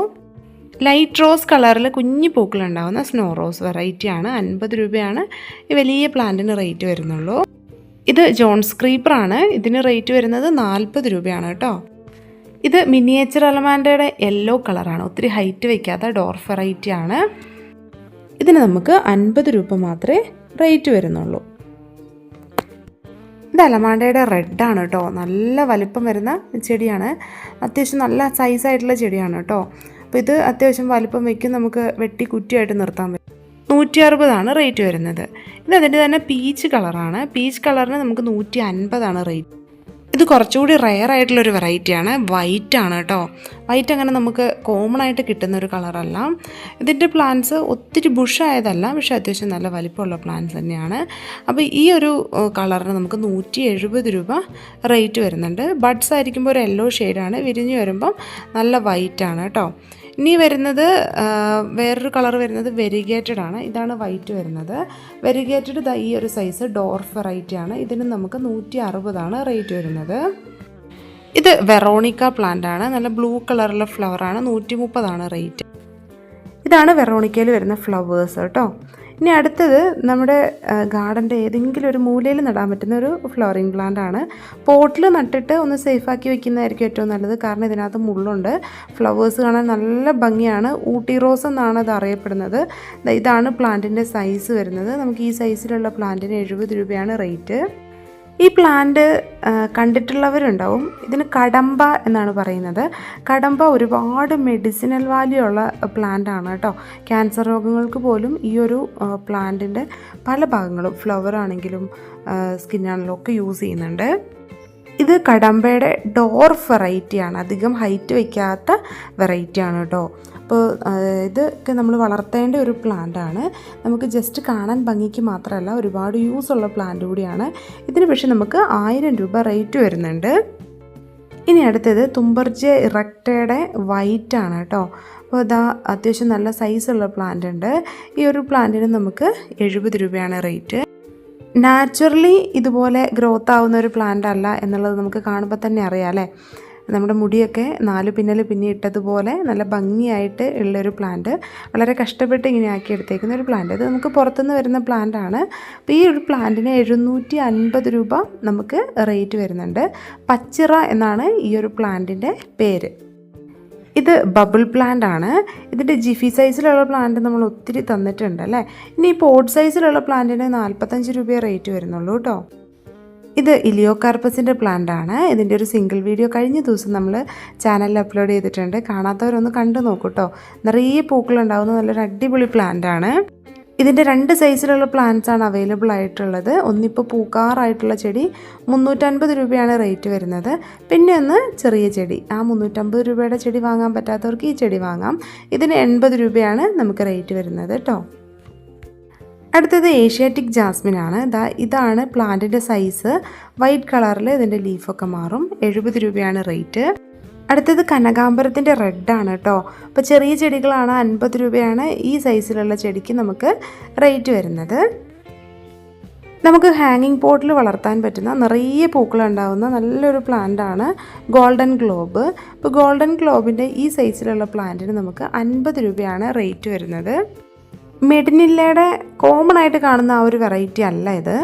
ലൈറ്റ് റോസ് കളറിൽ കുഞ്ഞു പൂക്കളുണ്ടാകുന്ന സ്നോ റോസ് വെറൈറ്റിയാണ്. 50 രൂപയാണ് ഈ വലിയ പ്ലാന്റിന് റേറ്റ് വരുന്നുള്ളൂ. ഇത് ജോൺസ് ക്രീപ്പറാണ്. ഇതിന് റേറ്റ് വരുന്നത് 40 രൂപയാണ് കേട്ടോ. ഇത് മിനിയേച്ചർ അലമാൻഡയുടെ യെല്ലോ കളറാണ്. ഒത്തിരി ഹൈറ്റ് വയ്ക്കാത്ത ഡോർഫ് വെറൈറ്റിയാണ്. ഇതിന് നമുക്ക് 50 രൂപ മാത്രമേ റേറ്റ് വരുന്നുള്ളൂ. ഇത് അലമാണ്ടയുടെ റെഡാണ് കേട്ടോ. നല്ല വലിപ്പം വരുന്ന ചെടിയാണ്. അത്യാവശ്യം നല്ല സൈസായിട്ടുള്ള ചെടിയാണ് കേട്ടോ. അപ്പോൾ ഇത് അത്യാവശ്യം വലിപ്പം വയ്ക്കും, നമുക്ക് വെട്ടി കുറ്റിയായിട്ട് നിർത്താൻ പറ്റും. 160 റേറ്റ് വരുന്നത്. ഇത് അതിൻ്റെ തന്നെ പീച്ച് കളറാണ്. പീച്ച് കളറിന് നമുക്ക് 150 റേറ്റ്. ഇത് കുറച്ചുകൂടി റെയർ ആയിട്ടുള്ളൊരു വെറൈറ്റിയാണ്. വൈറ്റാണ് കേട്ടോ. വൈറ്റ് അങ്ങനെ നമുക്ക് കോമൺ ആയിട്ട് കിട്ടുന്നൊരു കളറല്ല. ഇതിൻ്റെ പ്ലാന്റ്സ് ഒത്തിരി ബുഷായതല്ല, പക്ഷേ അത്യാവശ്യം നല്ല വലിപ്പമുള്ള പ്ലാന്റ്സ് തന്നെയാണ്. അപ്പോൾ ഈ ഒരു കളറിന് നമുക്ക് 170 രൂപ റേറ്റ് വരുന്നുണ്ട്. ബഡ്സ് ആയിരിക്കുമ്പോൾ ഒരു യെല്ലോ ഷെയ്ഡാണ്, വിരിഞ്ഞ് വരുമ്പം നല്ല വൈറ്റാണ് കേട്ടോ. ഇനി വരുന്നത് വേറൊരു കളർ വരുന്നത് വെരിഗേറ്റഡ് ആണ്. ഇതാണ് വൈറ്റ് വരുന്നത്. വെരിഗേറ്റഡ് ഈ ഒരു സൈസ് ഡോർഫ് വെറൈറ്റിയാണ്. ഇതിന് നമുക്ക് 160 റേറ്റ് വരുന്നത്. ഇത് വെറോണിക്ക പ്ലാന്റ് ആണ്. നല്ല ബ്ലൂ കളറുള്ള ഫ്ലവറാണ്. 130 റേറ്റ്. ഇതാണ് വെറോണിക്കയിൽ വരുന്ന ഫ്ലവേഴ്സ് കേട്ടോ. ഇനി അടുത്തത് നമ്മുടെ ഗാർഡൻ്റെ ഏതെങ്കിലും ഒരു മൂലയിൽ നടാൻ പറ്റുന്ന ഒരു ഫ്ലവറിങ് പ്ലാന്റ് ആണ്. പോട്ടിൽ നട്ടിട്ട് ഒന്ന് സേഫാക്കി വെക്കുന്നതായിരിക്കും ഏറ്റവും നല്ലത്. കാരണം ഇതിനകത്ത് മുള്ളുണ്ട്. ഫ്ലവേഴ്സ് കാണാൻ നല്ല ഭംഗിയാണ്. ഊട്ടി റോസ് എന്നാണ് ഇത് അറിയപ്പെടുന്നത്. ഇതാണ് പ്ലാന്റിൻ്റെ സൈസ് വരുന്നത്. നമുക്ക് ഈ സൈസിലുള്ള പ്ലാന്റിന് 70 രൂപയാണ് റേറ്റ്. ഈ പ്ലാന്റ് കണ്ടിട്ടുള്ളവരുണ്ടാവും. ഇതിന് കടമ്പ എന്നാണ് പറയുന്നത്. കടമ്പ ഒരുപാട് മെഡിസിനൽ വാല്യൂ ഉള്ള പ്ലാന്റ് ആണ് കേട്ടോ. ക്യാൻസർ രോഗങ്ങൾക്ക് പോലും ഈ ഒരു പ്ലാന്റിൻ്റെ പല ഭാഗങ്ങളും ഫ്ലവർ ആണെങ്കിലും സ്കിന്നാണെങ്കിലും ഒക്കെ യൂസ് ചെയ്യുന്നുണ്ട്. ഇത് കടമ്പയുടെ ഡോർഫ് വെറൈറ്റിയാണ്, അധികം ഹൈറ്റ് വയ്ക്കാത്ത വെറൈറ്റിയാണ് കേട്ടോ. അപ്പോൾ ഇതൊക്കെ നമ്മൾ വളർത്തേണ്ട ഒരു പ്ലാന്റാണ്. നമുക്ക് ജസ്റ്റ് കാണാൻ ഭംഗിക്ക് മാത്രമല്ല ഒരുപാട് യൂസുള്ള പ്ലാന്റ് കൂടിയാണ്. ഇതിന് പക്ഷേ നമുക്ക് 1000 രൂപ റേറ്റ് വരുന്നുണ്ട്. ഇനി അടുത്തത് തുമ്പർജിയ ഇറക്റ്റയുടെ വൈറ്റ് ആണ് കേട്ടോ. അപ്പോൾ ഇതാ അത്യാവശ്യം നല്ല സൈസുള്ള പ്ലാന്റ് ഉണ്ട്. ഈ ഒരു പ്ലാന്റിന് നമുക്ക് 70 രൂപയാണ് റേറ്റ്. നാച്ചുറലി ഇതുപോലെ ഗ്രോത്ത് ആവുന്ന ഒരു പ്ലാന്റ് അല്ല എന്നുള്ളത് നമുക്ക് കാണുമ്പോൾ തന്നെ അറിയാം അല്ലേ. നമ്മുടെ മുടിയൊക്കെ 4 പിന്നൽ പിന്നെ ഇട്ടതുപോലെ നല്ല ഭംഗിയായിട്ട് ഉള്ളൊരു പ്ലാന്റ്, വളരെ കഷ്ടപ്പെട്ട് ഇങ്ങനെ ആക്കി എടുത്തേക്കുന്ന ഒരു പ്ലാന്റ്. ഇത് നമുക്ക് പുറത്തുനിന്ന് വരുന്ന പ്ലാന്റാണ്. അപ്പോൾ ഈ ഒരു പ്ലാന്റിന് 750 രൂപ നമുക്ക് റേറ്റ് വരുന്നുണ്ട്. പച്ചിറ എന്നാണ് ഈ ഒരു പ്ലാന്റിൻ്റെ പേര്. ഇത് ബബിൾ പ്ലാന്റ് ആണ്. ഇതിൻ്റെ ജിഫി സൈസിലുള്ള പ്ലാന്റ് നമ്മൾ ഒത്തിരി തന്നിട്ടുണ്ട് അല്ലേ. ഇനി ഈ പോട്ട് സൈസിലുള്ള പ്ലാന്റിന് 45 രൂപയെ റേറ്റ് വരുന്നുള്ളൂ കേട്ടോ. ഇത് ഇലിയോകാർപ്പസിൻ്റെ പ്ലാന്റ് ആണ്. ഇതിൻ്റെ ഒരു സിംഗിൾ വീഡിയോ കഴിഞ്ഞ ദിവസം നമ്മൾ ചാനലിൽ അപ്ലോഡ് ചെയ്തിട്ടുണ്ട്. കാണാത്തവരൊന്ന് കണ്ടു നോക്കൂ കേട്ടോ. നിറയെ പൂക്കളുണ്ടാകുന്ന നല്ലൊരു അടിപൊളി പ്ലാന്റ് ആണ്. ഇതിൻ്റെ 2 സൈസിലുള്ള പ്ലാന്റ്സ് ആണ് അവൈലബിൾ ആയിട്ടുള്ളത്. ഒന്നിപ്പോൾ പൂക്കാറായിട്ടുള്ള ചെടി 350 രൂപയാണ് റേറ്റ് വരുന്നത്. പിന്നെ ഒന്ന് ചെറിയ ചെടി, ആ 350 രൂപയുടെ ചെടി വാങ്ങാൻ പറ്റാത്തവർക്ക് ഈ ചെടി വാങ്ങാം. ഇതിന് 80 രൂപയാണ് നമുക്ക് റേറ്റ് വരുന്നത് കേട്ടോ. അടുത്തത് ഏഷ്യാറ്റിക് ജാസ്മിൻ ആണ്. ഇതാണ് പ്ലാന്റിൻ്റെ സൈസ്. വൈറ്റ് കളറിൽ ഇതിൻ്റെ ലീഫൊക്കെ മാറും. 70 രൂപയാണ് റേറ്റ്. അടുത്തത് കനകാംബരത്തിൻ്റെ റെഡാണ് കേട്ടോ. അപ്പോൾ ചെറിയ ചെടികളാണ്, 50 രൂപയാണ് ഈ സൈസിലുള്ള ചെടിക്ക് നമുക്ക് റേറ്റ് വരുന്നത്. നമുക്ക് ഹാങ്ങിങ് പോട്ടിൽ വളർത്താൻ പറ്റുന്ന നിറയെ പൂക്കളുണ്ടാകുന്ന നല്ലൊരു പ്ലാന്റാണ് ഗോൾഡൻ ഗ്ലോബ്. അപ്പോൾ ഗോൾഡൻ ഗ്ലോബിൻ്റെ ഈ സൈസിലുള്ള പ്ലാന്റിന് നമുക്ക് 50 രൂപയാണ് റേറ്റ് വരുന്നത്. മെഡിനില്ലയുടെ കോമൺ ആയിട്ട് കാണുന്ന ആ ഒരു വെറൈറ്റി അല്ല ഇത്.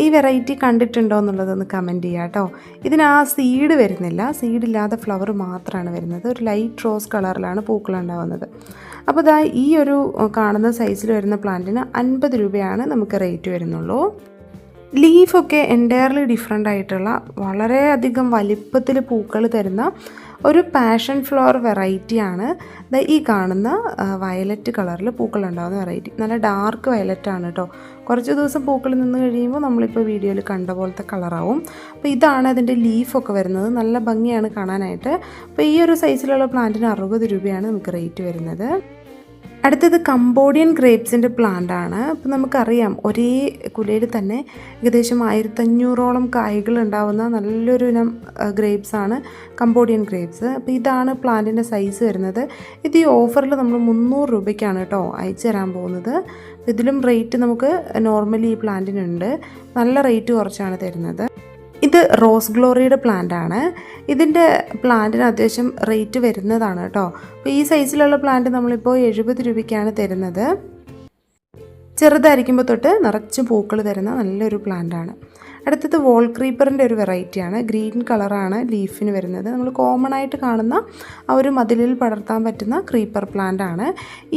ഈ വെറൈറ്റി കണ്ടിട്ടുണ്ടോ എന്നുള്ളതൊന്ന് കമൻറ്റ് ചെയ്യുക കേട്ടോ. ഇതിന് ആ സീഡ് വരുന്നില്ല, സീഡില്ലാതെ ഫ്ലവർ മാത്രമാണ് വരുന്നത്. ഒരു ലൈറ്റ് റോസ് കളറിലാണ് പൂക്കളുണ്ടാവുന്നത്. അപ്പോൾ ഈ ഒരു കാണുന്ന സൈസിൽ വരുന്ന പ്ലാന്റിന് 50 രൂപയാണ് നമുക്ക് റേറ്റ് വരുന്നുള്ളൂ. ലീഫൊക്കെ എൻറ്റയർലി ഡിഫറെൻ്റ് ആയിട്ടുള്ള വളരെയധികം വലിപ്പത്തിൽ പൂക്കൾ തരുന്ന ഒരു പാഷൻ ഫ്ലവർ വെറൈറ്റിയാണ് ഈ കാണുന്ന വയലറ്റ് കളറിൽ പൂക്കളുണ്ടാകുന്ന വെറൈറ്റി. നല്ല ഡാർക്ക് വയലറ്റാണ് കേട്ടോ. കുറച്ച് ദിവസം പൂക്കൾ നിന്ന് കഴിയുമ്പോൾ നമ്മളിപ്പോൾ വീഡിയോയിൽ കണ്ട പോലത്തെ കളറാവും. അപ്പോൾ ഇതാണ് അതിൻ്റെ ലീഫൊക്കെ വരുന്നത്. നല്ല ഭംഗിയാണ് കാണാനായിട്ട്. അപ്പോൾ ഈ ഒരു സൈസിലുള്ള പ്ലാന്റിന് 60 രൂപയാണ് നമുക്ക് റേറ്റ് വരുന്നത്. അടുത്തത് കംബോഡിയൻ ഗ്രേപ്സിൻ്റെ പ്ലാന്റ് ആണ്. അപ്പോൾ നമുക്കറിയാം ഒരേ കുലയിൽ തന്നെ ഏകദേശം 1500ഓളം കായ്കൾ ഉണ്ടാവുന്ന നല്ലൊരു ഇനം ഗ്രേപ്സാണ് കംബോഡിയൻ ഗ്രേപ്സ്. അപ്പോൾ ഇതാണ് പ്ലാന്റിൻ്റെ സൈസ് വരുന്നത്. ഇത് ഈ ഓഫറിൽ നമ്മൾ 300 രൂപയ്ക്കാണ് കേട്ടോ അയച്ചു തരാൻ പോകുന്നത്. ഇതിലും റേറ്റ് നമുക്ക് നോർമലി ഈ പ്ലാന്റിനുണ്ട്. നല്ല റേറ്റ് കുറച്ചാണ് തരുന്നത്. ഇത് റോസ് ഗ്ലോറിയുടെ പ്ലാന്റ് ആണ്. ഇതിൻ്റെ പ്ലാന്റിന് അത്യാവശ്യം റേറ്റ് വരുന്നതാണ് കേട്ടോ. അപ്പോൾ ഈ സൈസിലുള്ള പ്ലാന്റ് നമ്മളിപ്പോൾ 70 രൂപയ്ക്കാണ് തരുന്നത്. ചെറുതായിരിക്കുമ്പോൾ തൊട്ട് നിറച്ച് പൂക്കൾ തരുന്ന നല്ലൊരു പ്ലാന്റ് ആണ്. അടുത്തത് വോൾ ക്രീപ്പറിൻ്റെ ഒരു വെറൈറ്റിയാണ്. ഗ്രീൻ കളറാണ് ലീഫിന് വരുന്നത്. നമ്മൾ കോമൺ ആയിട്ട് കാണുന്ന ആ ഒരു മതിലിൽ പടർത്താൻ പറ്റുന്ന ക്രീപ്പർ പ്ലാന്റ് ആണ്.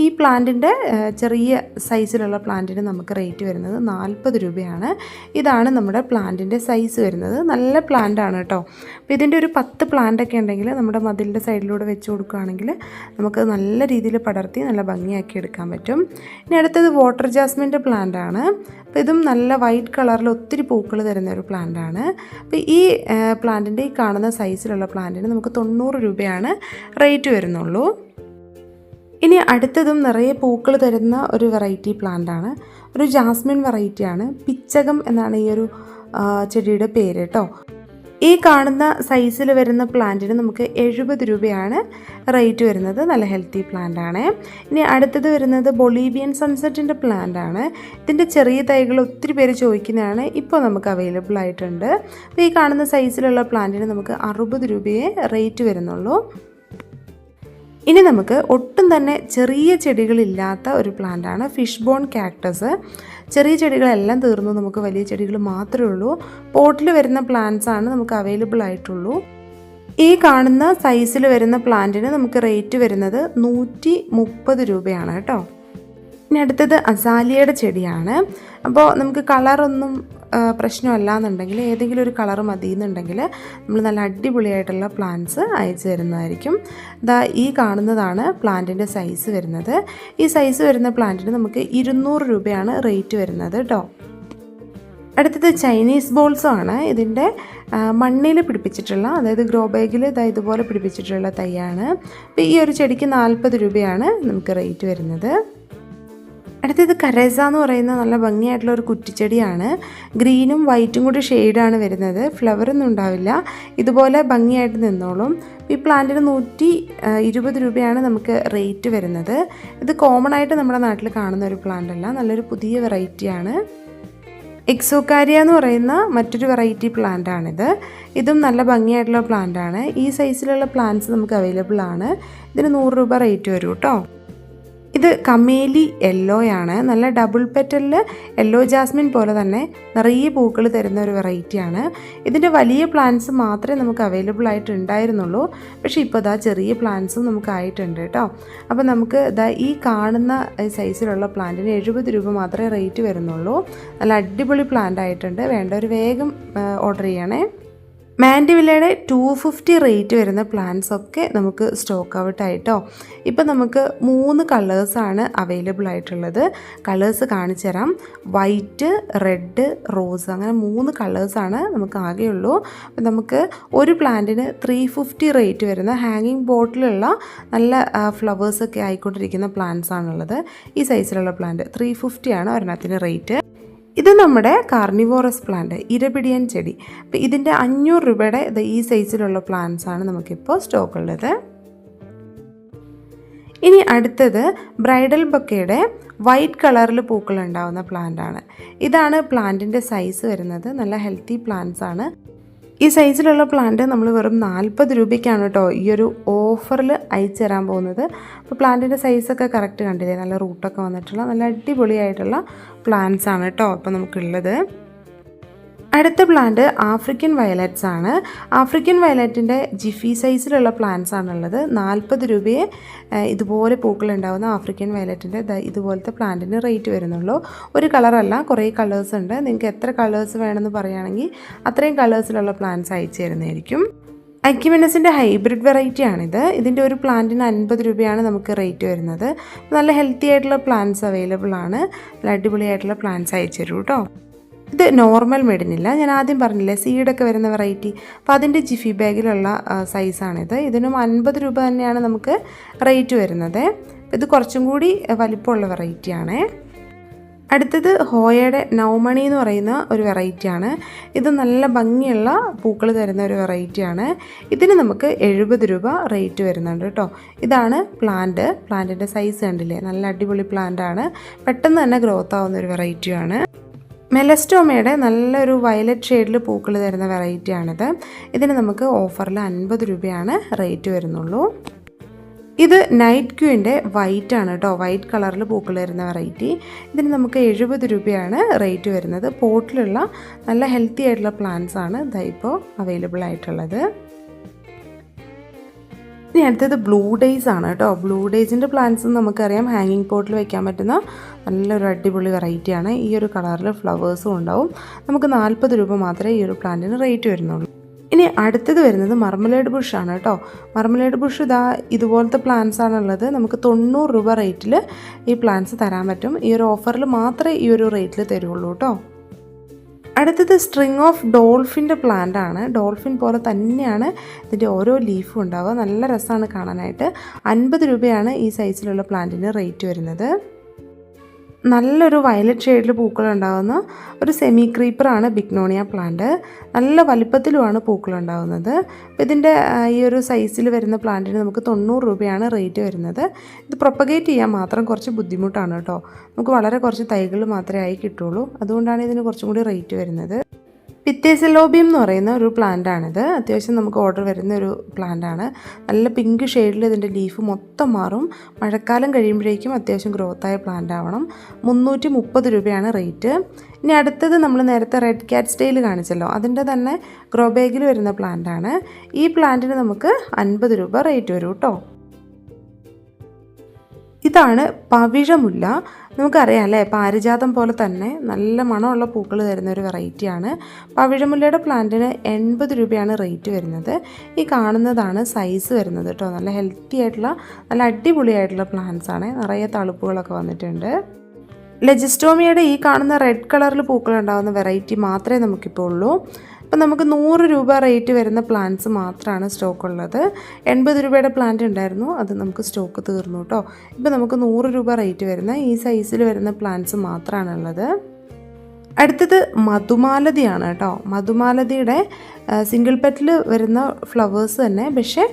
ഈ പ്ലാന്റിൻ്റെ ചെറിയ സൈസിലുള്ള പ്ലാന്റിന് നമുക്ക് റേറ്റ് വരുന്നത് 40 രൂപയാണ്. ഇതാണ് നമ്മുടെ പ്ലാന്റിൻ്റെ സൈസ് വരുന്നത്. നല്ല പ്ലാന്റ് ആണ് കേട്ടോ. അപ്പോൾ ഇതിൻ്റെ ഒരു 10 പ്ലാന്റൊക്കെ ഉണ്ടെങ്കിൽ നമ്മുടെ മതിലിൻ്റെ സൈഡിലൂടെ വെച്ച് കൊടുക്കുകയാണെങ്കിൽ നമുക്ക് നല്ല രീതിയിൽ പടർത്തി നല്ല ഭംഗിയാക്കി എടുക്കാൻ പറ്റും. ഇനി അടുത്തത് വാട്ടർ ജാസ്മിൻ്റെ പ്ലാന്റ് ആണ്. അപ്പോൾ ഇതും നല്ല വൈറ്റ് കളറിൽ ഒത്തിരി പൂക്കൾ തരുന്ന ഒരു പ്ലാന്റ് ആണ്. അപ്പോൾ ഈ പ്ലാന്റിൻ്റെ ഈ കാണുന്ന സൈസിലുള്ള പ്ലാന്റിന് നമുക്ക് 90 രൂപയാണ് റേറ്റ് വരുന്നുള്ളൂ. ഇനി അടുത്തതും നിറയെ പൂക്കൾ തരുന്ന ഒരു വെറൈറ്റി പ്ലാന്റ് ആണ്. ഒരു ജാസ്മിൻ വെറൈറ്റിയാണ്. പിച്ചകം എന്നാണ് ഈ ഒരു ചെടിയുടെ പേര് കേട്ടോ. ഈ കാണുന്ന സൈസിൽ വരുന്ന പ്ലാന്റിന് നമുക്ക് 70 രൂപയാണ് റേറ്റ് വരുന്നത്. നല്ല ഹെൽത്തി പ്ലാന്റ് ആണ്. ഇനി അടുത്തത് വരുന്നത് ബൊളീവിയൻ സൺസെറ്റിൻ്റെ പ്ലാന്റ് ആണ്. ഇതിൻ്റെ ചെറിയ തൈകൾ ഒത്തിരി പേര് ചോദിക്കുന്നതാണ്. ഇപ്പോൾ നമുക്ക് അവൈലബിൾ ആയിട്ടുണ്ട്. അപ്പോൾ ഈ കാണുന്ന സൈസിലുള്ള പ്ലാന്റിന് നമുക്ക് 60 രൂപയെ റേറ്റ് വരുന്നുള്ളൂ. ഇനി നമുക്ക് ഒട്ടും തന്നെ ചെറിയ ചെടികളില്ലാത്ത ഒരു പ്ലാന്റാണ് ഫിഷ് ബോൺ കാക്ടസ്. ചെറിയ ചെടികളെല്ലാം തീർന്നു, നമുക്ക് വലിയ ചെടികൾ മാത്രമേ ഉള്ളൂ. പോട്ടിൽ വരുന്ന പ്ലാന്റ്സ് ആണ് നമുക്ക് അവൈലബിൾ ആയിട്ടുള്ളൂ. ഈ കാണുന്ന സൈസിൽ വരുന്ന പ്ലാന്റിന് നമുക്ക് റേറ്റ് വരുന്നത് 130 രൂപയാണ് കേട്ടോ. ഇനി അടുത്തത് അസാലിയയുടെ ചെടിയാണ്. അപ്പോൾ നമുക്ക് കളറൊന്നും പ്രശ്നമല്ല എന്നുണ്ടെങ്കിൽ ഏതെങ്കിലും ഒരു കളർ മതി എന്നുണ്ടെങ്കിൽ നമ്മൾ നല്ല അടിപൊളിയായിട്ടുള്ള പ്ലാന്റ്സ് അയച്ചു തരുന്നതായിരിക്കും. ഈ കാണുന്നതാണ് പ്ലാന്റിൻ്റെ സൈസ് വരുന്നത്. ഈ സൈസ് വരുന്ന പ്ലാന്റിന് നമുക്ക് 200 രൂപയാണ് റേറ്റ് വരുന്നത് കേട്ടോ. അടുത്തത് ചൈനീസ് ബോൾസും ആണ്. ഇതിൻ്റെ മണ്ണിൽ പിടിപ്പിച്ചിട്ടുള്ള, അതായത് ഗ്രോ ബാഗിൽ ഇതുപോലെ പിടിപ്പിച്ചിട്ടുള്ള തൈയാണ്. അപ്പോൾ ഈ ഒരു ചെടിക്ക് 40 രൂപയാണ് നമുക്ക് റേറ്റ് വരുന്നത്. അടുത്തത് കരേസ എന്ന് പറയുന്ന നല്ല ഭംഗിയായിട്ടുള്ള ഒരു കുറ്റിച്ചെടിയാണ്. ഗ്രീനും വൈറ്റും കൂടി ഷെയ്ഡാണ് വരുന്നത്. ഫ്ലവറൊന്നും ഉണ്ടാവില്ല, ഇതുപോലെ ഭംഗിയായിട്ട് നിന്നോളും. ഈ പ്ലാന്റിന് 120 രൂപയാണ് നമുക്ക് റേറ്റ് വരുന്നത്. ഇത് കോമൺ ആയിട്ട് നമ്മുടെ നാട്ടിൽ കാണുന്ന ഒരു പ്ലാന്റ് അല്ല, നല്ലൊരു പുതിയ വെറൈറ്റിയാണ്. എക്സോകാരിയ എന്ന് പറയുന്ന മറ്റൊരു വെറൈറ്റി പ്ലാന്റാണിത്. ഇതും നല്ല ഭംഗിയായിട്ടുള്ള പ്ലാന്റാണ്. ഈ സൈസിലുള്ള പ്ലാന്റ്സ് നമുക്ക് അവൈലബിൾ ആണ്. ഇതിന് 100 രൂപ റേറ്റ് വരും കേട്ടോ. ഇത് കമേലി യെല്ലോയാണ്. നല്ല ഡബിൾ പെറ്റലിൽ യെല്ലോ ജാസ്മിൻ പോലെ തന്നെ നിറയെ പൂക്കൾ തരുന്ന ഒരു വെറൈറ്റിയാണ്. ഇതിൻ്റെ വലിയ പ്ലാന്റ്സ് മാത്രമേ നമുക്ക് അവൈലബിൾ ആയിട്ട് ഉണ്ടായിരുന്നുള്ളൂ. പക്ഷേ ഇപ്പോൾ ചെറിയ പ്ലാന്റ്സും നമുക്ക് ആയിട്ടുണ്ട് കേട്ടോ. അപ്പോൾ നമുക്ക് ഈ കാണുന്ന സൈസിലുള്ള പ്ലാന്റിന് 70 രൂപ മാത്രമേ റേറ്റ് വരുന്നുള്ളൂ. നല്ല അടിപൊളി പ്ലാന്റ് ആയിട്ടുണ്ട്. വേണ്ടവർ വേഗം ഓർഡർ ചെയ്യണേ. മാൻഡിവില്ലയുടെ 250 റേറ്റ് വരുന്ന പ്ലാന്റ്സ് ഒക്കെ നമുക്ക് സ്റ്റോക്ക് ഔട്ട് ആയിട്ടോ. ഇപ്പം നമുക്ക് 3 കളേഴ്സാണ് അവൈലബിൾ ആയിട്ടുള്ളത്. കളേഴ്സ് കാണിച്ചു തരാം. വൈറ്റ്, റെഡ്, റോസ്, അങ്ങനെ 3 കളേഴ്സാണ് നമുക്ക് ആകെയുള്ളൂ. അപ്പം നമുക്ക് ഒരു പ്ലാന്റിന് 350 റേറ്റ് വരുന്ന ഹാങ്ങിങ് ബോട്ടിലുള്ള നല്ല ഫ്ലവേഴ്സൊക്കെ ആയിക്കൊണ്ടിരിക്കുന്ന പ്ലാന്റ്സ് ആണുള്ളത്. ഈ സൈസിലുള്ള പ്ലാന്റ് 350 ആണ് ഒരെണ്ണത്തിന് റേറ്റ്. ഇത് നമ്മുടെ കാർണിവോറസ് പ്ലാന്റ്, ഇരപിടിയൻ ചെടി. അപ്പോൾ ഇതിൻ്റെ 500 രൂപയുടെ ഈ സൈസിലുള്ള പ്ലാന്റ്സ് ആണ് നമുക്കിപ്പോൾ സ്റ്റോക്ക് ഉള്ളത്. ഇനി അടുത്തത് ബ്രൈഡൽ ബൊക്കയുടെ വൈറ്റ് കളറിൽ പൂക്കൾ ഉണ്ടാവുന്ന പ്ലാന്റ് ആണ്. ഇതാണ് പ്ലാന്റിൻ്റെ സൈസ് വരുന്നത്. നല്ല ഹെൽത്തി പ്ലാന്റ്സ് ആണ്. ഈ സൈസിലുള്ള പ്ലാന്റ് നമ്മൾ വെറും 40 രൂപയ്ക്കാണ് കേട്ടോ ഈ ഒരു ഓഫറിൽ അയച്ചു തരാൻ പോകുന്നത്. അപ്പോൾ പ്ലാന്റിൻ്റെ സൈസൊക്കെ കറക്റ്റ് കണ്ടില്ലേ, നല്ല റൂട്ടൊക്കെ വന്നിട്ടുള്ള നല്ല അടിപൊളിയായിട്ടുള്ള പ്ലാന്റ്സ് ആണ് കേട്ടോ ഇപ്പോൾ നമുക്കുള്ളത്. അടുത്ത പ്ലാന്റ് ആഫ്രിക്കൻ വയലറ്റ്സ് ആണ്. ആഫ്രിക്കൻ വയലറ്റിൻ്റെ ജിഫി സൈസിലുള്ള പ്ലാന്റ്സ് ആണുള്ളത്. 40 രൂപയെ ഇതുപോലെ പൂക്കളുണ്ടാകുന്ന ആഫ്രിക്കൻ വയലറ്റിൻ്റെ ഇതുപോലത്തെ പ്ലാന്റിന് റേറ്റ് വരുന്നുള്ളൂ. ഒരു കളറല്ല, കുറേ കളേഴ്സ് ഉണ്ട്. നിങ്ങൾക്ക് എത്ര കളേഴ്സ് വേണമെന്ന് പറയുകയാണെങ്കിൽ അത്രയും കളേഴ്സിലുള്ള പ്ലാന്റ്സ് അയച്ചു തരുന്നതായിരിക്കും. അക്യുമിനസിൻ്റെ ഹൈബ്രിഡ് വെറൈറ്റി ആണിത്. ഇതിൻ്റെ ഒരു പ്ലാന്റിന് 50 രൂപയാണ് നമുക്ക് റേറ്റ് വരുന്നത്. നല്ല ഹെൽത്തി ആയിട്ടുള്ള പ്ലാന്റ്സ് അവൈലബിൾ ആണ്. നല്ല അടിപൊളിയായിട്ടുള്ള പ്ലാന്റ്സ് അയച്ചു തരൂ കേട്ടോ. ഇത് നോർമൽ മെഡിനില്ല, ഞാൻ ആദ്യം പറഞ്ഞില്ലേ സീഡൊക്കെ വരുന്ന വെറൈറ്റി. അപ്പോൾ അതിൻ്റെ ജിഫി ബാഗിലുള്ള സൈസാണിത്. ഇതിനും 50 രൂപ തന്നെയാണ് നമുക്ക് റേറ്റ് വരുന്നത്. ഇത് കുറച്ചും കൂടി വലിപ്പമുള്ള വെറൈറ്റിയാണ്. അടുത്തത് ഹോയയുടെ നൗമണി എന്ന് പറയുന്ന ഒരു വെറൈറ്റിയാണ്. ഇത് നല്ല ഭംഗിയുള്ള പൂക്കൾ തരുന്ന ഒരു വെറൈറ്റിയാണ്. ഇതിന് നമുക്ക് 70 രൂപ റേറ്റ് വരുന്നുണ്ട് കേട്ടോ. ഇതാണ് പ്ലാന്റിൻ്റെ സൈസ് കണ്ടില്ലേ, നല്ല അടിപൊളി പ്ലാന്റാണ്. പെട്ടെന്ന് തന്നെ ഗ്രോത്ത് ആവുന്ന ഒരു വെറൈറ്റിയാണ്. മെലസ്റ്റോമയുടെ നല്ലൊരു വയലറ്റ് ഷെയ്ഡിൽ പൂക്കൾ തരുന്ന വെറൈറ്റിയാണിത്. ഇതിന് നമുക്ക് ഓഫറിൽ 50 രൂപയാണ് റേറ്റ് വരുന്നുള്ളൂ. ഇത് നൈറ്റ് ക്യൂവിൻ്റെ വൈറ്റ് ആണ് കേട്ടോ, വൈറ്റ് കളറിൽ പൂക്കൾ തരുന്ന വെറൈറ്റി. ഇതിന് നമുക്ക് 70 രൂപയാണ് റേറ്റ് വരുന്നത്. പോട്ടിലുള്ള നല്ല ഹെൽത്തി ആയിട്ടുള്ള പ്ലാന്റ്സ് ആണ് ഇപ്പോൾ അവൈലബിൾ ആയിട്ടുള്ളത്. ഇനി അടുത്തത് ബ്ലൂ ഡേയ്സ് ആണ് കേട്ടോ. ബ്ലൂ ഡേയ്സിൻ്റെ പ്ലാന്റ്സ് നമുക്കറിയാം ഹാങ്ങിങ് പോട്ടിൽ വെക്കാൻ പറ്റുന്ന നല്ലൊരു അടിപൊളി വെറൈറ്റിയാണ്. ഈ ഒരു കളറിൽ ഫ്ലവേഴ്സും ഉണ്ടാവും. നമുക്ക് 40 രൂപ മാത്രമേ ഈ ഒരു പ്ലാന്റിന് റേറ്റ് വരുന്നുള്ളൂ. ഇനി അടുത്തത് വരുന്നത് മർമലേഡ് ബുഷ് ആണ് കേട്ടോ. മർമലേഡ് ബുഷ് ഇതുപോലത്തെ പ്ലാന്റ്സ് ആണുള്ളത്. നമുക്ക് 90 രൂപ റേറ്റിൽ ഈ പ്ലാന്റ്സ് തരാൻ പറ്റും. ഈ ഒരു ഓഫറിൽ മാത്രമേ ഈ ഒരു റേറ്റിൽ തരുള്ളൂ കേട്ടോ. അടുത്തത് സ്ട്രിങ് ഓഫ് ഡോൾഫിൻ്റെ പ്ലാന്റ് ആണ്. ഡോൾഫിൻ പോലെ തന്നെയാണ് ഇതിൻ്റെ ഓരോ ലീഫും ഉണ്ടാവുക. നല്ല രസമാണ് കാണാനായിട്ട്. 50 രൂപയാണ് ഈ സൈസിലുള്ള പ്ലാന്റിന് റേറ്റ് വരുന്നത്. നല്ലൊരു വയലറ്റ് ഷെയ്ഡിൽ പൂക്കളുണ്ടാകുന്ന ഒരു സെമി ക്രീപ്പറാണ് ബിഗ്നോണിയ പ്ലാന്റ്. നല്ല വലിപ്പത്തിലുമാണ് പൂക്കളുണ്ടാകുന്നത്. അപ്പോൾ ഇതിൻ്റെ ഈ ഒരു സൈസിൽ വരുന്ന പ്ലാന്റിന് നമുക്ക് 90 രൂപയാണ് റേറ്റ് വരുന്നത്. ഇത് പ്രൊപ്പഗേറ്റ് ചെയ്യാൻ മാത്രം കുറച്ച് ബുദ്ധിമുട്ടാണ് കേട്ടോ. നമുക്ക് വളരെ കുറച്ച് തൈകൾ മാത്രമേ ആയി കിട്ടുള്ളൂ. അതുകൊണ്ടാണ് ഇതിന് കുറച്ചും കൂടി റേറ്റ് വരുന്നത്. പിത്തേസെലോബിയം എന്ന് പറയുന്ന ഒരു പ്ലാന്റാണിത്. അത്യാവശ്യം നമുക്ക് ഓർഡർ വരുന്ന ഒരു പ്ലാന്റാണ്. നല്ല പിങ്ക് ഷെയ്ഡിൽ ഇതിൻ്റെ ലീഫ് മൊത്തം മാറും. മഴക്കാലം കഴിയുമ്പോഴേക്കും അത്യാവശ്യം ഗ്രോത്തായ പ്ലാന്റ് ആവണം. 330 രൂപയാണ് റേറ്റ്. ഇനി അടുത്തത് നമ്മൾ നേരത്തെ റെഡ് ക്യാറ്റ് സ്റ്റൈൽ കാണിച്ചല്ലോ, അതിൻ്റെ തന്നെ ഗ്രോ ബാഗിൽ വരുന്ന പ്ലാന്റാണ്. ഈ പ്ലാന്റിന് നമുക്ക് 50 രൂപ റേറ്റ് വരും കേട്ടോ. ഇതാണ് പവിഴമുല്ല. നമുക്കറിയാം അല്ലേ, പാരിജാതം പോലെ തന്നെ നല്ല മണമുള്ള പൂക്കൾ തരുന്ന ഒരു വെറൈറ്റിയാണ്. പവിഴമുല്ലയുടെ പ്ലാന്റിന് 80 രൂപയാണ് റേറ്റ് വരുന്നത്. ഈ കാണുന്നതാണ് സൈസ് വരുന്നത് കേട്ടോ. നല്ല ഹെൽത്തി ആയിട്ടുള്ള നല്ല അടിപൊളിയായിട്ടുള്ള പ്ലാന്റ്സ് ആണ്. നിറയെ തളിപ്പുകളൊക്കെ വന്നിട്ടുണ്ട്. ലെജിസ്റ്റോമിയയുടെ ഈ കാണുന്ന റെഡ് കളറിൽ പൂക്കളുണ്ടാകുന്ന വെറൈറ്റി മാത്രമേ നമുക്കിപ്പോൾ ഉള്ളൂ. ഇപ്പം നമുക്ക് 100 രൂപ റേറ്റ് വരുന്ന പ്ലാന്റ്സ് മാത്രമാണ് സ്റ്റോക്ക് ഉള്ളത്. 80 രൂപയുടെ പ്ലാന്റ് ഉണ്ടായിരുന്നു, അത് നമുക്ക് സ്റ്റോക്ക് തീർന്നു കേട്ടോ. ഇപ്പം നമുക്ക് 100 രൂപ റേറ്റ് വരുന്ന ഈ സൈസിൽ വരുന്ന പ്ലാന്റ്സ് മാത്രമാണുള്ളത്. അടുത്തത് മധുമാലതിയാണ് കേട്ടോ. മധുമാലതിയുടെ സിംഗിൾ പെറ്റിൽ വരുന്ന ഫ്ലവേഴ്സ് തന്നെ, പക്ഷേ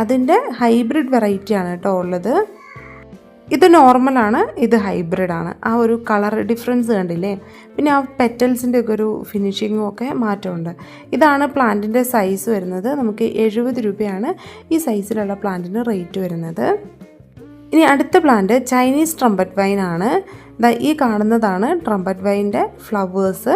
അതിൻ്റെ ഹൈബ്രിഡ് വെറൈറ്റിയാണ് കേട്ടോ ഉള്ളത്. ഇത് നോർമലാണ്, ഇത് ഹൈബ്രിഡാണ്. ആ ഒരു കളർ ഡിഫറൻസ് കണ്ടില്ലേ? പിന്നെ ആ പെറ്റൽസിൻ്റെ ഒക്കെ ഒരു ഫിനിഷിങ്ങും ഒക്കെ മാറ്റമുണ്ട്. ഇതാണ് പ്ലാന്റിൻ്റെ സൈസ് വരുന്നത്. നമുക്ക് 70 രൂപയാണ് ഈ സൈസിലുള്ള പ്ലാന്റിന് റേറ്റ് വരുന്നത്. ഇനി അടുത്ത പ്ലാന്റ് ചൈനീസ് ട്രംപറ്റ് വൈൻ ആണ്. ഈ കാണുന്നതാണ് ട്രംപറ്റ് വൈൻ്റെ ഫ്ലവേഴ്സ്.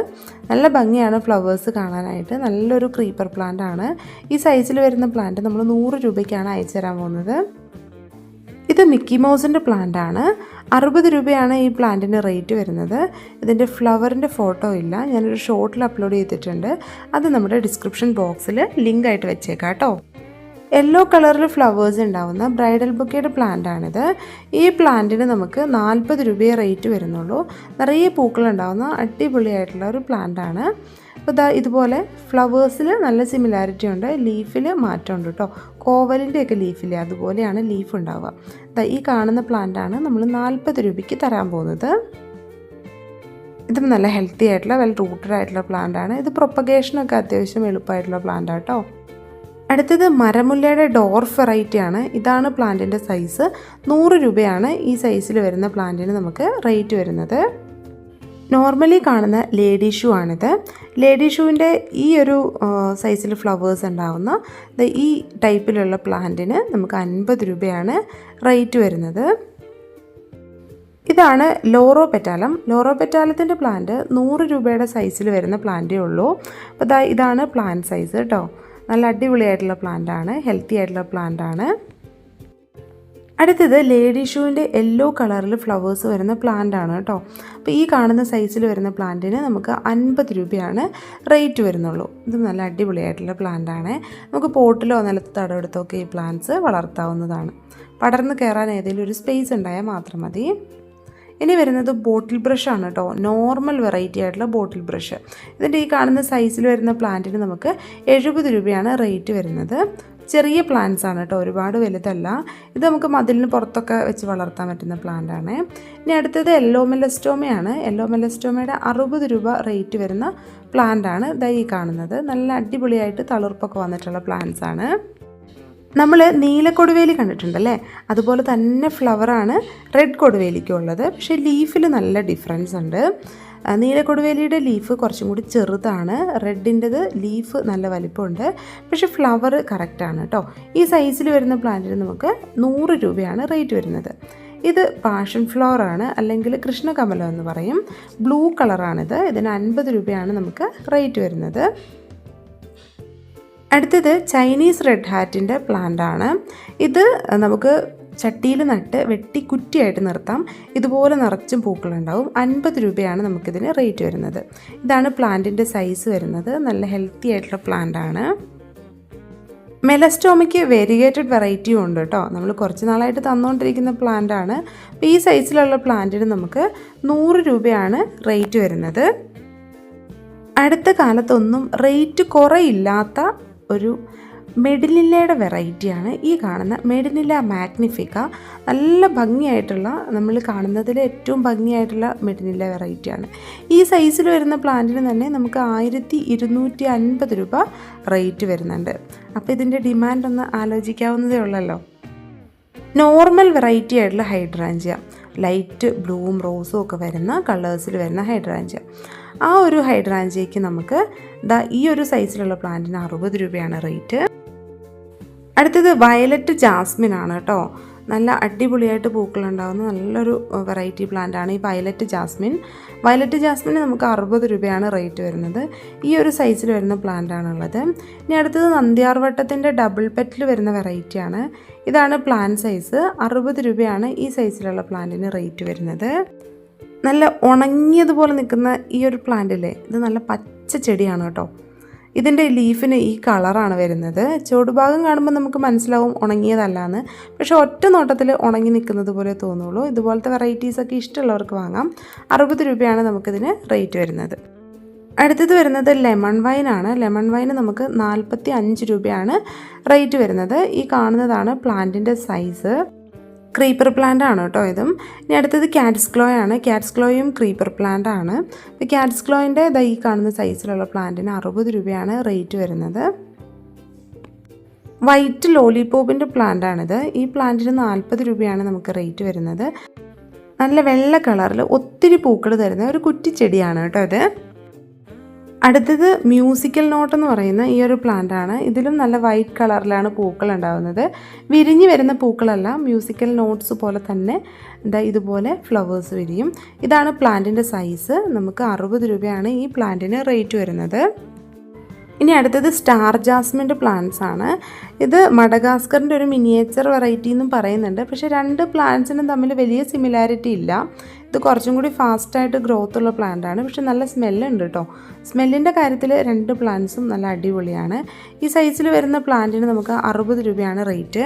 നല്ല ഭംഗിയാണ് ഫ്ലവേഴ്സ് കാണാനായിട്ട്. നല്ലൊരു ക്രീപ്പർ പ്ലാന്റ് ആണ്. ഈ സൈസിൽ വരുന്ന പ്ലാന്റ് നമ്മൾ 100 രൂപയ്ക്കാണ് അയച്ചു തരാൻ പോകുന്നത്. ഇത് മിക്കി മൗസിൻ്റെ പ്ലാന്റ് ആണ്. 60 രൂപയാണ് ഈ പ്ലാന്റിന് റേറ്റ് വരുന്നത്. ഇതിൻ്റെ ഫ്ലവറിൻ്റെ ഫോട്ടോ ഇല്ല, ഞാനൊരു ഷോർട്ടിൽ അപ്ലോഡ് ചെയ്തിട്ടുണ്ട്. അത് നമ്മുടെ ഡിസ്ക്രിപ്ഷൻ ബോക്സിൽ ലിങ്ക് ആയിട്ട് വെച്ചേക്കാം കേട്ടോ. യെല്ലോ കളറിൽ ഫ്ലവേഴ്സ് ഉണ്ടാവുന്ന ബ്രൈഡൽ ബൊക്കയുടെ പ്ലാന്റ് ആണിത്. ഈ പ്ലാന്റിന് നമുക്ക് 40 രൂപയെ റേറ്റ് വരുന്നുള്ളൂ. നിറയെ പൂക്കളുണ്ടാവുന്ന അടിപൊളിയായിട്ടുള്ള ഒരു പ്ലാന്റ് ആണ്. അപ്പോൾ ഇതുപോലെ ഫ്ലവേഴ്സിൽ നല്ല സിമിലാരിറ്റി ഉണ്ട്, ലീഫിൽ മാറ്റമുണ്ട് കേട്ടോ. കോവലിൻ്റെയൊക്കെ ലീഫില്ലേ, അതുപോലെയാണ് ലീഫ് ഉണ്ടാവുക. ഈ കാണുന്ന പ്ലാന്റാണ് നമ്മൾ 40 രൂപയ്ക്ക് തരാൻ പോകുന്നത്. ഇതും നല്ല ഹെൽത്തി ആയിട്ടുള്ള വെൽ റൂട്ടഡ് ആയിട്ടുള്ള പ്ലാന്റ് ആണ്. ഇത് പ്രൊപ്പഗേഷനൊക്കെ അത്യാവശ്യം എളുപ്പമായിട്ടുള്ള പ്ലാന്റ് കേട്ടോ. അടുത്തത് മരമുല്ലയുടെ ഡോർഫ് വെറൈറ്റി ആണ്. ഇതാണ് പ്ലാന്റിൻ്റെ സൈസ്. 100 രൂപയാണ് ഈ സൈസിൽ വരുന്ന പ്ലാന്റിന് നമുക്ക് റേറ്റ് വരുന്നത്. നോർമലി കാണുന്ന ലേഡി ഷൂ ആണിത്. ലേഡി ഷൂവിൻ്റെ ഈ ഒരു സൈസിൽ ഫ്ലവേഴ്സ് ഉണ്ടാവുന്ന ഈ ടൈപ്പിലുള്ള പ്ലാന്റിന് നമുക്ക് 50 രൂപയാണ് റേറ്റ് വരുന്നത്. ഇതാണ് ലോറോ പെറ്റാലം. ലോറോ പെറ്റാലത്തിൻ്റെ പ്ലാന്റ് 100 രൂപയുടെ സൈസിൽ വരുന്ന പ്ലാന്റേ ഉള്ളൂ. അപ്പോൾ ഇതാണ് പ്ലാന്റ് സൈസ് കേട്ടോ. നല്ല അടിപൊളിയായിട്ടുള്ള പ്ലാന്റ് ആണ്, ഹെൽത്തി ആയിട്ടുള്ള പ്ലാന്റ് ആണ്. അടുത്തത് ലേഡി ഷൂവിൻ്റെ യെല്ലോ കളറിൽ ഫ്ലവേഴ്സ് വരുന്ന പ്ലാന്റ് ആണ് കേട്ടോ. അപ്പോൾ ഈ കാണുന്ന സൈസിൽ വരുന്ന പ്ലാന്റിന് നമുക്ക് 50 രൂപയാണ് റേറ്റ് വരുന്നുള്ളൂ. ഇത് നല്ല അടിപൊളിയായിട്ടുള്ള പ്ലാന്റ് ആണ്. നമുക്ക് പോട്ടിലോ നിലത്ത് തടവെടുത്തൊക്കെ ഈ പ്ലാന്റ്സ് വളർത്താവുന്നതാണ്. പടർന്ന് കയറാൻ ഏതെങ്കിലും ഒരു സ്പേസ് ഉണ്ടായാൽ മാത്രം മതി. ഇനി വരുന്നത് ബോട്ടിൽ ബ്രഷാണ് കേട്ടോ. നോർമൽ വെറൈറ്റി ആയിട്ടുള്ള ബോട്ടിൽ ബ്രഷ്. ഇതിൻ്റെ ഈ കാണുന്ന സൈസിൽ വരുന്ന പ്ലാന്റിന് നമുക്ക് 70 രൂപയാണ് റേറ്റ് വരുന്നത്. ചെറിയ പ്ലാന്റ്സ് ആണ് കേട്ടോ, ഒരുപാട് വലുതല്ല. ഇത് നമുക്ക് മതിലിന് പുറത്തൊക്കെ വെച്ച് വളർത്താൻ പറ്റുന്ന പ്ലാന്റ് ആണ്. ഇനി അടുത്തത് യെല്ലോ മെലസ്റ്റോമയാണ്. യെല്ലോ മെലസ്റ്റോമയുടെ 60 രൂപ റേറ്റ് വരുന്ന പ്ലാന്റ് ആണ് ഈ കാണുന്നത്. നല്ല അടിപൊളിയായിട്ട് തളിർപ്പൊക്കെ വന്നിട്ടുള്ള പ്ലാന്റ്സ് ആണ്. നമ്മൾ നീലക്കൊടുവേലി കണ്ടിട്ടുണ്ടല്ലേ, അതുപോലെ തന്നെ ഫ്ലവറാണ് റെഡ് കൊടുവേലിക്കും ഉള്ളത്. പക്ഷേ ലീഫിൽ നല്ല ഡിഫറൻസ് ഉണ്ട്. നീലക്കൊടുവേലിയുടെ ലീഫ് കുറച്ചും കൂടി ചെറുതാണ്, റെഡിൻ്റെത് ലീഫ് നല്ല വലിപ്പമുണ്ട്. പക്ഷേ ഫ്ലവർ കറക്റ്റാണ് കേട്ടോ. ഈ സൈസിൽ വരുന്ന പ്ലാന്റിന് നമുക്ക് 100 രൂപയാണ് റേറ്റ് വരുന്നത്. ഇത് പാഷൻ ഫ്ലവർ ആണ്, അല്ലെങ്കിൽ കൃഷ്ണകമലം എന്ന് പറയും. ബ്ലൂ കളറാണിത്. ഇതിന് 50 രൂപയാണ് നമുക്ക് റേറ്റ് വരുന്നത്. അടുത്തത് ചൈനീസ് റെഡ് ഹാറ്റിൻ്റെ പ്ലാന്റ് ആണ്. ഇത് നമുക്ക് ചട്ടിയിൽ നട്ട് വെട്ടി കുറ്റിയായിട്ട് നിർത്താം. ഇതുപോലെ നിറച്ചും പൂക്കളുണ്ടാവും. 50 രൂപയാണ് നമുക്കിതിന് റേറ്റ് വരുന്നത്. ഇതാണ് പ്ലാന്റിൻ്റെ സൈസ് വരുന്നത്. നല്ല ഹെൽത്തി ആയിട്ടുള്ള പ്ലാന്റ് ആണ്. മെലസ്റ്റോമയ്ക്ക് വേരിഗേറ്റഡ് വെറൈറ്റിയും ഉണ്ട് കേട്ടോ. നമ്മൾ കുറച്ച് നാളായിട്ട് തന്നുകൊണ്ടിരിക്കുന്ന പ്ലാന്റ് ആണ്. അപ്പോൾ ഈ സൈസിലുള്ള പ്ലാന്റിന് നമുക്ക് 100 രൂപയാണ് റേറ്റ് വരുന്നത്. അടുത്ത കാലത്തൊന്നും റേറ്റ് കുറയില്ലാത്ത ഒരു മെഡിനില്ലയുടെ വെറൈറ്റിയാണ് ഈ കാണുന്ന മെഡിനില്ല മാഗ്നിഫിക്ക. നല്ല ഭംഗിയായിട്ടുള്ള, നമ്മൾ കാണുന്നതിൽ ഏറ്റവും ഭംഗിയായിട്ടുള്ള മെഡിനില്ല വെറൈറ്റിയാണ്. ഈ സൈസിൽ വരുന്ന പ്ലാന്റിന് തന്നെ നമുക്ക് 1250 രൂപ റേറ്റ് വരുന്നുണ്ട്. അപ്പോൾ ഇതിൻ്റെ ഡിമാൻഡ് ഒന്ന് ആലോചിക്കാവുന്നതേ ഉള്ളല്ലോ. നോർമൽ വെറൈറ്റി ആയിട്ടുള്ള ഹൈഡ്രാഞ്ചിയ, ലൈറ്റ് ബ്ലൂവും റോസും ഒക്കെ വരുന്ന കളേഴ്സിൽ വരുന്ന ഹൈഡ്രാഞ്ചിയ. ആ ഒരു ഹൈഡ്രാഞ്ചിയയ്ക്ക് നമുക്ക് ഈ ഒരു സൈസിലുള്ള പ്ലാന്റിന് 60 രൂപയാണ് റേറ്റ്. അടുത്തത് വയലറ്റ് ജാസ്മിൻ ആണ് കേട്ടോ. നല്ല അടിപൊളിയായിട്ട് പൂക്കളുണ്ടാകുന്ന നല്ലൊരു വെറൈറ്റി പ്ലാന്റ് ആണ് ഈ വയലറ്റ് ജാസ്മിൻ. വയലറ്റ് ജാസ്മിന് നമുക്ക് 60 രൂപയാണ് റേറ്റ് വരുന്നത്. ഈ ഒരു സൈസിൽ വരുന്ന പ്ലാന്റ് ആണുള്ളത്. ഇനി അടുത്തത് നന്ദ്യാർവട്ടത്തിൻ്റെ ഡബിൾ പെറ്റിൽ വരുന്ന വെറൈറ്റിയാണ്. ഇതാണ് പ്ലാന്റ് സൈസ്. 60 രൂപയാണ് ഈ സൈസിലുള്ള പ്ലാന്റിന് റേറ്റ് വരുന്നത്. നല്ല ഉണങ്ങിയതുപോലെ നിൽക്കുന്ന ഈ ഒരു പ്ലാന്റില്ലേ, ഇത് നല്ല പച്ച ചെടിയാണ് കേട്ടോ. ഇതിൻ്റെ ലീഫിന് ഈ കളറാണ് വരുന്നത്. ചുവടുഭാഗം കാണുമ്പോൾ നമുക്ക് മനസ്സിലാവും ഉണങ്ങിയതല്ലാന്ന്. പക്ഷേ ഒറ്റ നോട്ടത്തിൽ ഉണങ്ങി നിൽക്കുന്നത് പോലെ തോന്നുള്ളൂ. ഇതുപോലത്തെ വെറൈറ്റീസൊക്കെ ഇഷ്ടമുള്ളവർക്ക് വാങ്ങാം. 60 രൂപയാണ് നമുക്കിതിന് റേറ്റ് വരുന്നത്. അടുത്തത് വരുന്നത് ലെമൺ വൈനാണ്. ലെമൺ വൈന് നമുക്ക് 45 രൂപയാണ് റേറ്റ് വരുന്നത്. ഈ കാണുന്നതാണ് പ്ലാന്റിൻ്റെ സൈസ്. ക്രീപ്പർ പ്ലാന്റ് ആണ് കേട്ടോ ഇതും. ഇനി അടുത്തത് ക്യാറ്റ്സ് ഗ്ലോ ആണ്. ക്യാറ്റ്സ് ഗ്ലോയും ക്രീപ്പർ പ്ലാന്റ് ആണ്. ഇപ്പോൾ ക്യാറ്റ്സ് ഗ്ലോയിൻ്റെ ഈ കാണുന്ന സൈസിലുള്ള പ്ലാന്റിന് 60 രൂപയാണ് റേറ്റ് വരുന്നത്. വൈറ്റ് ലോലിപോപ്പിൻ്റെ പ്ലാന്റ് ആണിത്. ഈ പ്ലാന്റിന് 40 രൂപയാണ് നമുക്ക് റേറ്റ് വരുന്നത്. നല്ല വെള്ള കളറിൽ ഒത്തിരി പൂക്കൾ തരുന്ന ഒരു കുറ്റിച്ചെടിയാണ് കേട്ടോ ഇത്. അടുത്തത് മ്യൂസിക്കൽ നോട്ട് എന്ന് പറയുന്ന ഈ ഒരു പ്ലാന്റ് ആണ്. ഇതിലും നല്ല വൈറ്റ് കളറിലാണ് പൂക്കൾ ഉണ്ടാകുന്നത്. വിരിഞ്ഞ് വരുന്ന പൂക്കളല്ല, മ്യൂസിക്കൽ നോട്ട്സ് പോലെ തന്നെ ഇതുപോലെ ഫ്ലവേഴ്സ് വിരിയും. ഇതാണ് പ്ലാന്റിൻ്റെ സൈസ്. നമുക്ക് 60 രൂപയാണ് ഈ പ്ലാന്റിന് റേറ്റ് വരുന്നത്. ഇനി അടുത്തത് സ്റ്റാർ ജാസ്മിൻ്റെ പ്ലാന്റ്സ് ആണ്. ഇത് മഡഗാസ്കറിൻ്റെ ഒരു മിനിയേച്ചർ വെറൈറ്റി എന്നും പറയുന്നുണ്ട്. പക്ഷേ രണ്ട് പ്ലാന്റ്സിനും തമ്മിൽ വലിയ സിമിലാരിറ്റി ഇല്ല. ഇത് കുറച്ചും കൂടി ഫാസ്റ്റായിട്ട് ഗ്രോത്ത് ഉള്ള പ്ലാന്റ് ആണ്. പക്ഷെ നല്ല സ്മെല്ലുണ്ട് കേട്ടോ. സ്മെല്ലിൻ്റെ കാര്യത്തിൽ രണ്ട് പ്ലാന്റ്സും നല്ല അടിപൊളിയാണ്. ഈ സൈസിൽ വരുന്ന പ്ലാന്റിന് നമുക്ക് 60 രൂപയാണ് റേറ്റ്.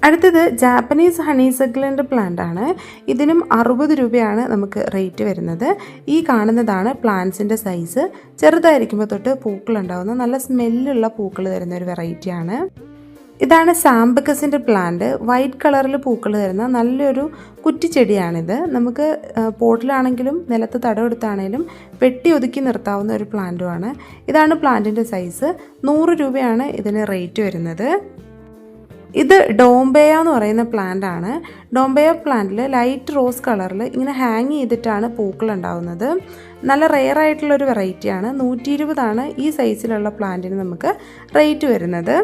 അടുത്തത് ജാപ്പനീസ് ഹണീസക്കിളിൻ്റെ പ്ലാന്റ് ആണ്. ഇതിനും 60 രൂപയാണ് നമുക്ക് റേറ്റ് വരുന്നത്. ഈ കാണുന്നതാണ് പ്ലാന്റ്സിൻ്റെ സൈസ്. ചെറുതായിരിക്കുമ്പോൾ തൊട്ട് പൂക്കളുണ്ടാകുന്ന നല്ല സ്മെല്ലുള്ള പൂക്കൾ തരുന്ന ഒരു വെറൈറ്റിയാണ്. ഇതാണ് സാംബക്കസിൻ്റെ പ്ലാന്റ്. വൈറ്റ് കളറിൽ പൂക്കൾ തരുന്ന നല്ലൊരു കുറ്റിച്ചെടിയാണിത്. നമുക്ക് പോട്ടിലാണെങ്കിലും നിലത്ത് തടമെടുത്താണെങ്കിലും വെട്ടി ഒതുക്കി നിർത്താവുന്ന ഒരു പ്ലാന്റുമാണ്. ഇതാണ് പ്ലാന്റിൻ്റെ സൈസ്. 100 രൂപയാണ് ഇതിന് റേറ്റ് വരുന്നത്. ഇത് ഡോംബെയ എന്ന് പറയുന്ന പ്ലാന്റ് ആണ്. ഡോംബെയ പ്ലാന്റിൽ ലൈറ്റ് റോസ് കളറിൽ ഇങ്ങനെ ഹാങ് ചെയ്തിട്ടാണ് പൂക്കൾ ഉണ്ടാകുന്നത്. നല്ല റെയർ ആയിട്ടുള്ളൊരു വെറൈറ്റിയാണ്. 120 ഈ സൈസിലുള്ള പ്ലാന്റിന് നമുക്ക് റേറ്റ് വരുന്നത്.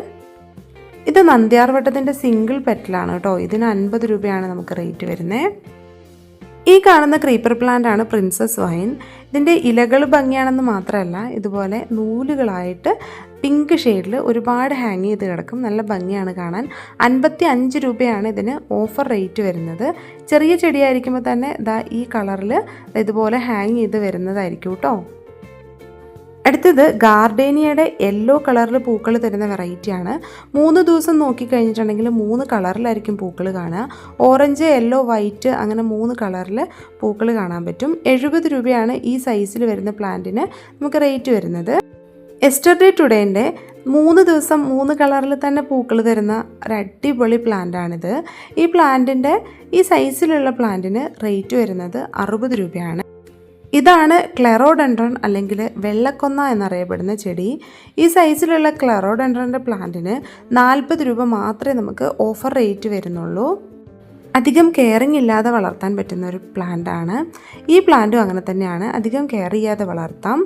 ഇത് നന്ദ്യാർവട്ടത്തിൻ്റെ സിംഗിൾ പെറ്റലാണ് കേട്ടോ. ഇതിന് 50 രൂപയാണ് നമുക്ക് റേറ്റ് വരുന്നത്. ഈ കാണുന്ന ക്രീപ്പർ പ്ലാന്റ് ആണ് പ്രിൻസസ് വൈൻ. ഇതിൻ്റെ ഇലകൾ ഭംഗിയാണെന്ന് മാത്രമല്ല, ഇതുപോലെ നൂലുകളായിട്ട് പിങ്ക് ഷെയ്ഡിൽ ഒരുപാട് ഹാങ് ചെയ്ത് കിടക്കും. നല്ല ഭംഗിയാണ് കാണാൻ. 55 രൂപയാണ് ഇതിന് ഓഫർ റേറ്റ് വരുന്നത്. ചെറിയ ചെടിയായിരിക്കുമ്പോൾ തന്നെ ഈ കളറിൽ ഇതുപോലെ ഹാങ് ചെയ്ത് വരുന്നതായിരിക്കും കേട്ടോ. അടുത്തത് ഗാർഡേനിയയുടെ യെല്ലോ കളറിൽ പൂക്കൾ തരുന്ന വെറൈറ്റിയാണ്. 3 ദിവസം നോക്കിക്കഴിഞ്ഞിട്ടുണ്ടെങ്കിൽ 3 കളറിലായിരിക്കും പൂക്കൾ കാണുക. ഓറഞ്ച്, യെല്ലോ, വൈറ്റ് അങ്ങനെ 3 കളറിൽ പൂക്കൾ കാണാൻ പറ്റും. 70 രൂപയാണ് ഈ സൈസിൽ വരുന്ന പ്ലാന്റിന് നമുക്ക് റേറ്റ് വരുന്നത്. യെസ്റ്റർഡേ ടുഡേൻ്റെ 3 ദിവസം 3 കളറിൽ തന്നെ പൂക്കൾ തരുന്ന ഒരു അടിപൊളി പ്ലാന്റാണിത്. ഈ പ്ലാന്റിൻ്റെ ഈ സൈസിലുള്ള പ്ലാന്റിന് റേറ്റ് വരുന്നത് 60 രൂപയാണ്. ഇതാണ് ക്ലെറോഡെൻഡ്രൺ അല്ലെങ്കിൽ വെള്ളക്കൊന്ന എന്നറിയപ്പെടുന്ന ചെടി. ഈ സൈസിലുള്ള ക്ലെറോഡെൻഡ്രൻ്റെ പ്ലാന്റിന് 40 രൂപ മാത്രമേ നമുക്ക് ഓഫർ റേറ്റ് വരുന്നുള്ളൂ. അധികം കെയറിങ് ഇല്ലാതെ വളർത്താൻ പറ്റുന്ന ഒരു പ്ലാന്റാണ്. ഈ പ്ലാന്റും അങ്ങനെ തന്നെയാണ്. അധികം കെയർ ചെയ്യാതെ വളർത്താം.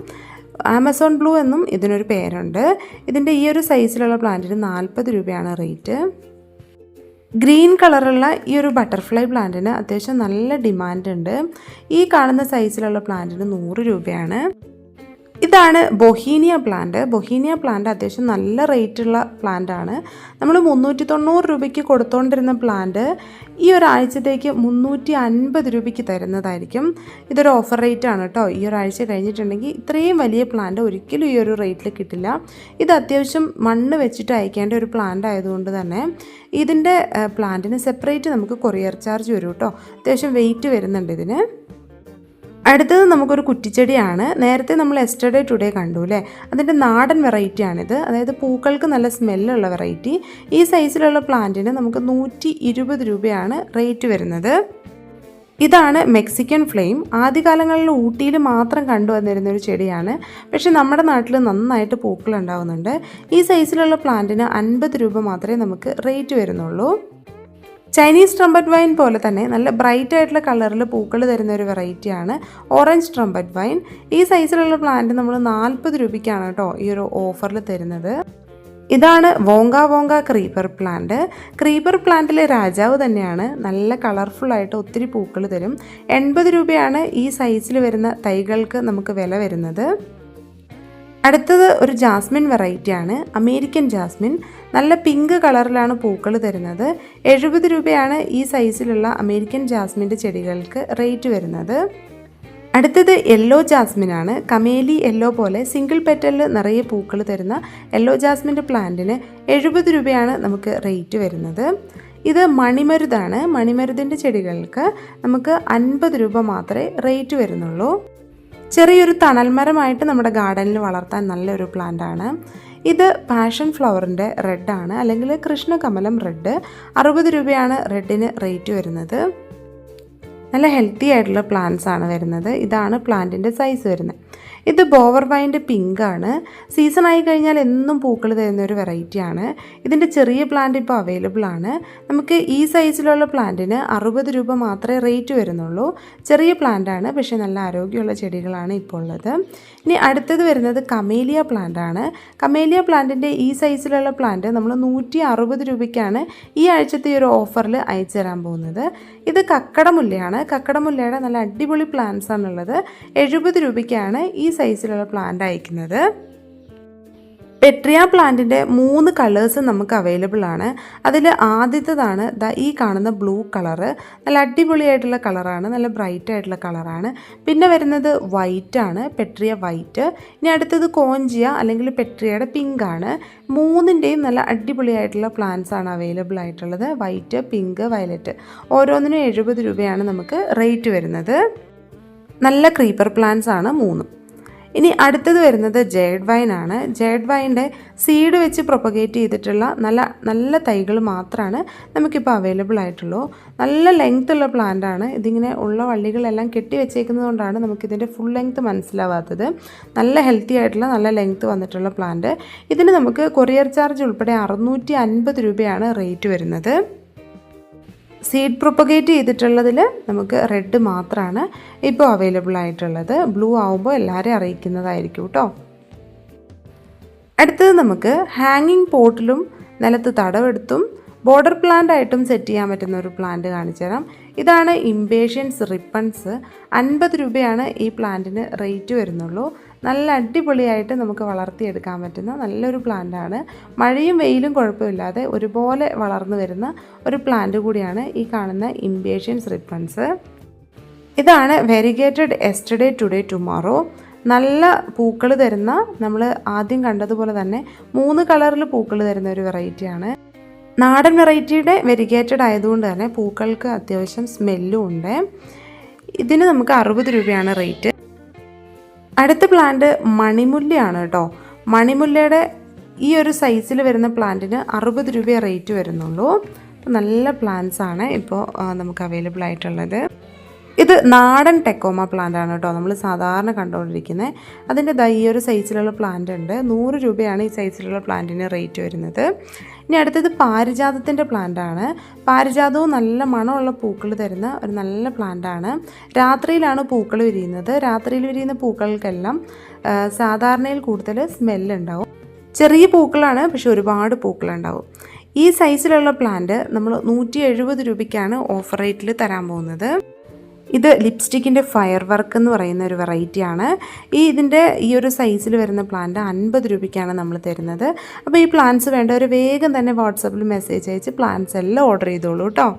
ആമസോൺ ബ്ലൂ എന്നും ഇതിനൊരു പേരുണ്ട്. ഇതിൻ്റെ ഈ ഒരു സൈസിലുള്ള പ്ലാന്റിന് 40 രൂപയാണ് റേറ്റ്. ഗ്രീൻ കളറുള്ള ഈ ഒരു ബട്ടർഫ്ലൈ പ്ലാന്റിന് അത്യാവശ്യം നല്ല ഡിമാൻഡ് ഉണ്ട്. ഈ കാണുന്ന സൈസിലുള്ള പ്ലാന്റിന് 100 രൂപയാണ്. ഇതാണ് ബൊഹീനിയ പ്ലാന്റ്. ബൊഹീനിയ പ്ലാന്റ് അത്യാവശ്യം നല്ല റേറ്റുള്ള പ്ലാന്റ് ആണ്. നമ്മൾ 390 രൂപയ്ക്ക് കൊടുത്തുകൊണ്ടിരുന്ന പ്ലാന്റ് ഈ ഒരാഴ്ചത്തേക്ക് 350 രൂപയ്ക്ക് തരുന്നതായിരിക്കും. ഇതൊരു ഓഫർ റേറ്റ് ആണ് കേട്ടോ. ഈ ഒരാഴ്ച കഴിഞ്ഞിട്ടുണ്ടെങ്കിൽ ഇത്രയും വലിയ പ്ലാന്റ് ഒരിക്കലും ഈ ഒരു റേറ്റിൽ കിട്ടില്ല. ഇത് അത്യാവശ്യം മണ്ണ് വെച്ചിട്ട് അയക്കേണ്ട ഒരു പ്ലാന്റ് ആയതുകൊണ്ട് തന്നെ ഇതിൻ്റെ പ്ലാന്റിന് സെപ്പറേറ്റ് നമുക്ക് കൊറിയർ ചാർജ് വരും കേട്ടോ. അത്യാവശ്യം വെയിറ്റ് വരുന്നുണ്ട് ഇതിന്. അടുത്തത് നമുക്കൊരു കുറ്റിച്ചെടിയാണ്. നേരത്തെ നമ്മൾ യെസ്റ്റർഡേ ടുഡേ കണ്ടു അല്ലേ, അതിൻ്റെ നാടൻ വെറൈറ്റിയാണിത്. അതായത് പൂക്കൾക്ക് നല്ല സ്മെല്ലുള്ള വെറൈറ്റി. ഈ സൈസിലുള്ള പ്ലാന്റിന് നമുക്ക് 120 രൂപയാണ് റേറ്റ് വരുന്നത്. ഇതാണ് മെക്സിക്കൻ ഫ്ലെയിം. ആദ്യകാലങ്ങളിൽ ഊട്ടിയിൽ മാത്രം കണ്ടുവന്നിരുന്ന ഒരു ചെടിയാണ്. പക്ഷെ നമ്മുടെ നാട്ടിൽ നന്നായിട്ട് പൂക്കൾ ഉണ്ടാകുന്നുണ്ട്. ഈ സൈസിലുള്ള പ്ലാന്റിന് 50 രൂപ മാത്രമേ നമുക്ക് റേറ്റ് വരുന്നുള്ളൂ. ചൈനീസ് ട്രംപറ്റ് വൈൻ പോലെ തന്നെ നല്ല ബ്രൈറ്റ് ആയിട്ടുള്ള കളറിൽ പൂക്കൾ തരുന്ന ഒരു വെറൈറ്റിയാണ് ഓറഞ്ച് ട്രംപറ്റ് വൈൻ. ഈ സൈസിലുള്ള പ്ലാന്റ് നമ്മൾ 40 രൂപയ്ക്കാണ് കേട്ടോ ഈ ഒരു ഓഫറിൽ തരുന്നത്. ഇതാണ് വോങ്ക ക്രീപ്പർ പ്ലാന്റ്. ക്രീപ്പർ പ്ലാന്റിലെ രാജാവ് തന്നെയാണ്. നല്ല കളർഫുള്ളായിട്ട് ഒത്തിരി പൂക്കൾ തരും. 80 രൂപയാണ് ഈ സൈസിൽ വരുന്ന തൈകൾക്ക് നമുക്ക് വില വരുന്നത്. അടുത്തത് ഒരു ജാസ്മിൻ വെറൈറ്റിയാണ്, അമേരിക്കൻ ജാസ്മിൻ. നല്ല പിങ്ക് കളറിലാണ് പൂക്കൾ തരുന്നത്. 70 രൂപയാണ് ഈ സൈസിലുള്ള അമേരിക്കൻ ജാസ്മിൻ്റെ ചെടികൾക്ക് റേറ്റ് വരുന്നത്. അടുത്തത് യെല്ലോ ജാസ്മിനാണ്. കമേലി യെല്ലോ പോലെ സിംഗിൾ പെറ്റലിൽ നിറയെ പൂക്കൾ തരുന്ന യെല്ലോ ജാസ്മിൻ്റെ പ്ലാന്റിന് 70 രൂപയാണ് നമുക്ക് റേറ്റ് വരുന്നത്. ഇത് മണിമരുതാണ്. മണിമരുതിൻ്റെ ചെടികൾക്ക് നമുക്ക് 50 രൂപ മാത്രമേ റേറ്റ് വരുന്നുള്ളൂ. ചെറിയൊരു തണൽമരമായിട്ട് നമ്മുടെ ഗാർഡനിൽ വളർത്താൻ നല്ലൊരു പ്ലാന്റാണ്. ഇത് പാഷൻ ഫ്ലവറിൻ്റെ റെഡാണ്, അല്ലെങ്കിൽ കൃഷ്ണകമലം റെഡ്. 60 രൂപയാണ് റെഡിന് റേറ്റ് വരുന്നത്. നല്ല ഹെൽത്തി ആയിട്ടുള്ള പ്ലാന്റ്സ് ആണ് വരുന്നത്. ഇതാണ് പ്ലാന്റിൻ്റെ സൈസ് വരുന്നത്. ഇത് ബോവർ വൈൻ്റെ പിങ്ക് ആണ്. സീസൺ ആയി കഴിഞ്ഞാൽ എന്നും പൂക്കൾ തരുന്ന ഒരു വെറൈറ്റിയാണ്. ഇതിൻ്റെ ചെറിയ പ്ലാന്റ് ഇപ്പോൾ അവൈലബിൾ ആണ്. നമുക്ക് ഈ സൈസിലുള്ള പ്ലാന്റിന് 60 രൂപ മാത്രമേ റേറ്റ് വരുന്നുള്ളൂ. ചെറിയ പ്ലാന്റ് ആണ്, പക്ഷേ നല്ല ആരോഗ്യമുള്ള ചെടികളാണ് ഇപ്പോൾ ഉള്ളത്. ഇനി അടുത്തത് വരുന്നത് കമേലിയ പ്ലാന്റ് ആണ്. കമേലിയ പ്ലാന്റിൻ്റെ ഈ സൈസിലുള്ള പ്ലാന്റ് നമ്മൾ 160 രൂപയ്ക്കാണ് ഈ ആഴ്ചത്തെ ഈ ഒരു ഓഫറിൽ അയച്ചു തരാൻ പോകുന്നത്. ഇത് കക്കടമുല്ലയാണ്. കക്കടമുല്ലയുടെ നല്ല അടിപൊളി പ്ലാന്റ്സ് ആണുള്ളത്. 70 രൂപയ്ക്കാണ് ഈ സൈസിലുള്ള പ്ലാന്റ് അയക്കുന്നത്. പെട്രിയ പ്ലാന്റിൻ്റെ 3 കളേഴ്സ് നമുക്ക് അവൈലബിൾ ആണ്. അതിൽ ആദ്യത്തേതാണ് ഈ കാണുന്ന ബ്ലൂ കളറ്. നല്ല അടിപൊളിയായിട്ടുള്ള കളറാണ്, നല്ല ബ്രൈറ്റ് ആയിട്ടുള്ള കളറാണ്. പിന്നെ വരുന്നത് വൈറ്റ് ആണ്, പെട്രിയ വൈറ്റ്. ഇനി അടുത്തത് കോഞ്ചിയ അല്ലെങ്കിൽ പെട്രിയയുടെ പിങ്ക് ആണ്. 3ൻ്റെയും നല്ല അടിപൊളിയായിട്ടുള്ള പ്ലാന്റ്സ് ആണ് അവൈലബിൾ ആയിട്ടുള്ളത്. White, pink, violet. ഓരോന്നിനും 70 രൂപയാണ് നമുക്ക് റേറ്റ് വരുന്നത്. നല്ല ക്രീപ്പർ പ്ലാന്റ്സ് ആണ് 3. ഇനി അടുത്തത് വരുന്നത് ജേഡ് വൈൻ ആണ്. ജേഡ് വൈൻ്റെ സീഡ് വെച്ച് പ്രൊപ്പഗേറ്റ് ചെയ്തിട്ടുള്ള നല്ല തൈകൾ മാത്രമാണ് നമുക്കിപ്പോൾ അവൈലബിൾ ആയിട്ടുള്ളൂ. നല്ല ലെങ്ത് ഉള്ള പ്ലാന്റ് ആണ്. ഇതിങ്ങനെ ഉള്ള വള്ളികളെല്ലാം കെട്ടി വെച്ചേക്കുന്നത് കൊണ്ടാണ് നമുക്കിതിൻ്റെ ഫുൾ ലെങ്ത് മനസ്സിലാവാത്തത്. നല്ല ഹെൽത്തി ആയിട്ടുള്ള നല്ല ലെങ്ത് വന്നിട്ടുള്ള പ്ലാന്റ്. ഇതിന് നമുക്ക് കൊറിയർ ചാർജ് ഉൾപ്പെടെ 650 രൂപയാണ് റേറ്റ് വരുന്നത്. സീഡ് പ്രൊപ്പഗേറ്റ് ചെയ്തിട്ടുള്ളതിൽ നമുക്ക് റെഡ് മാത്രമാണ് ഇപ്പോൾ അവൈലബിൾ ആയിട്ടുള്ളത്. ബ്ലൂ ആവുമ്പോൾ എല്ലാവരെയും അറിയിക്കുന്നതായിരിക്കും കേട്ടോ. അടുത്തത് നമുക്ക് ഹാങ്ങിങ് പോട്ടിലും നിലത്ത് തടവെടുത്തും ബോർഡർ പ്ലാന്റ് ആയിട്ടും സെറ്റ് ചെയ്യാൻ പറ്റുന്ന ഒരു പ്ലാന്റ് കാണിച്ചു തരാം. ഇതാണ് ഇംപേഷ്യൻസ് റിപ്പൺസ്. 50 രൂപയാണ് ഈ പ്ലാന്റിന് റേറ്റ് വരുന്നുള്ളൂ. നല്ല അടിപൊളിയായിട്ട് നമുക്ക് വളർത്തിയെടുക്കാൻ പറ്റുന്ന നല്ലൊരു പ്ലാന്റാണ്. മഴയും വെയിലും കുഴപ്പമില്ലാതെ ഒരുപോലെ വളർന്നു വരുന്ന ഒരു പ്ലാന്റ് കൂടിയാണ് ഈ കാണുന്ന ഇംപേഷ്യൻസ് റിപ്പൺസ്. ഇതാണ് വെരിഗേറ്റഡ് എസ്റ്റർഡേ ടുഡേ ടുമോറോ. നല്ല പൂക്കൾ തരുന്ന, നമ്മൾ ആദ്യം കണ്ടതുപോലെ തന്നെ 3 കളറിൽ പൂക്കൾ തരുന്ന ഒരു വെറൈറ്റിയാണ്. നാടൻ വെറൈറ്റിയുടെ വെരിഗേറ്റഡ് ആയതുകൊണ്ട് തന്നെ പൂക്കൾക്ക് അത്യാവശ്യം സ്മെല്ലും ഉണ്ട്. ഇതിന് നമുക്ക് 60 രൂപയാണ് റേറ്റ്. അടുത്ത പ്ലാന്റ് മണിമുല്ലയാണ് കേട്ടോ. മണിമുല്ലയുടെ ഈ ഒരു സൈസിൽ വരുന്ന പ്ലാന്റിന് 60 രൂപയെ റേറ്റ് വരുന്നുള്ളൂ. നല്ല പ്ലാന്റ്സ് ആണ് ഇപ്പോൾ നമുക്ക് അവൈലബിൾ ആയിട്ടുള്ളത്. ഇത് നാടൻ ടെക്കോമ പ്ലാന്റ് ആണ് കേട്ടോ, നമ്മൾ സാധാരണ കണ്ടുകൊണ്ടിരിക്കുന്നത്. അതിൻ്റെ ഈ ഒരു സൈസിലുള്ള പ്ലാന്റ് ഉണ്ട്. 100 രൂപയാണ് ഈ സൈസിലുള്ള പ്ലാന്റിന് റേറ്റ് വരുന്നത്. ഇനി അടുത്തത് പാരിജാതത്തിൻ്റെ പ്ലാന്റാണ്. പാരിജാതവും നല്ല മണമുള്ള പൂക്കൾ തരുന്ന ഒരു നല്ല പ്ലാന്റാണ്. രാത്രിയിലാണ് പൂക്കൾ വിരിയുന്നത്. രാത്രിയിൽ വിരിയുന്ന പൂക്കൾക്കെല്ലാം സാധാരണയിൽ കൂടുതൽ സ്മെല്ലുണ്ടാവും. ചെറിയ പൂക്കളാണ്, പക്ഷെ ഒരുപാട് പൂക്കളുണ്ടാവും. ഈ സൈസിലുള്ള പ്ലാന്റ് നമ്മൾ 170 രൂപയ്ക്കാണ് ഓഫർ റേറ്റിൽ തരാൻ പോകുന്നത്. ഇത് ലിപ്സ്റ്റിക്കിൻ്റെ ഫയർ വർക്ക് എന്ന് പറയുന്ന ഒരു വെറൈറ്റിയാണ്. ഇതിൻ്റെ ഈ ഒരു സൈസിൽ വരുന്ന പ്ലാന്റ് 50 രൂപയ്ക്കാണ് നമ്മൾ തരുന്നത്. അപ്പോൾ ഈ പ്ലാന്റ്സ് വേണ്ടവർ വേഗം തന്നെ വാട്സാപ്പിൽ മെസ്സേജ് അയച്ച് പ്ലാന്റ്സ് എല്ലാം ഓർഡർ ചെയ്തോളൂ കേട്ടോ.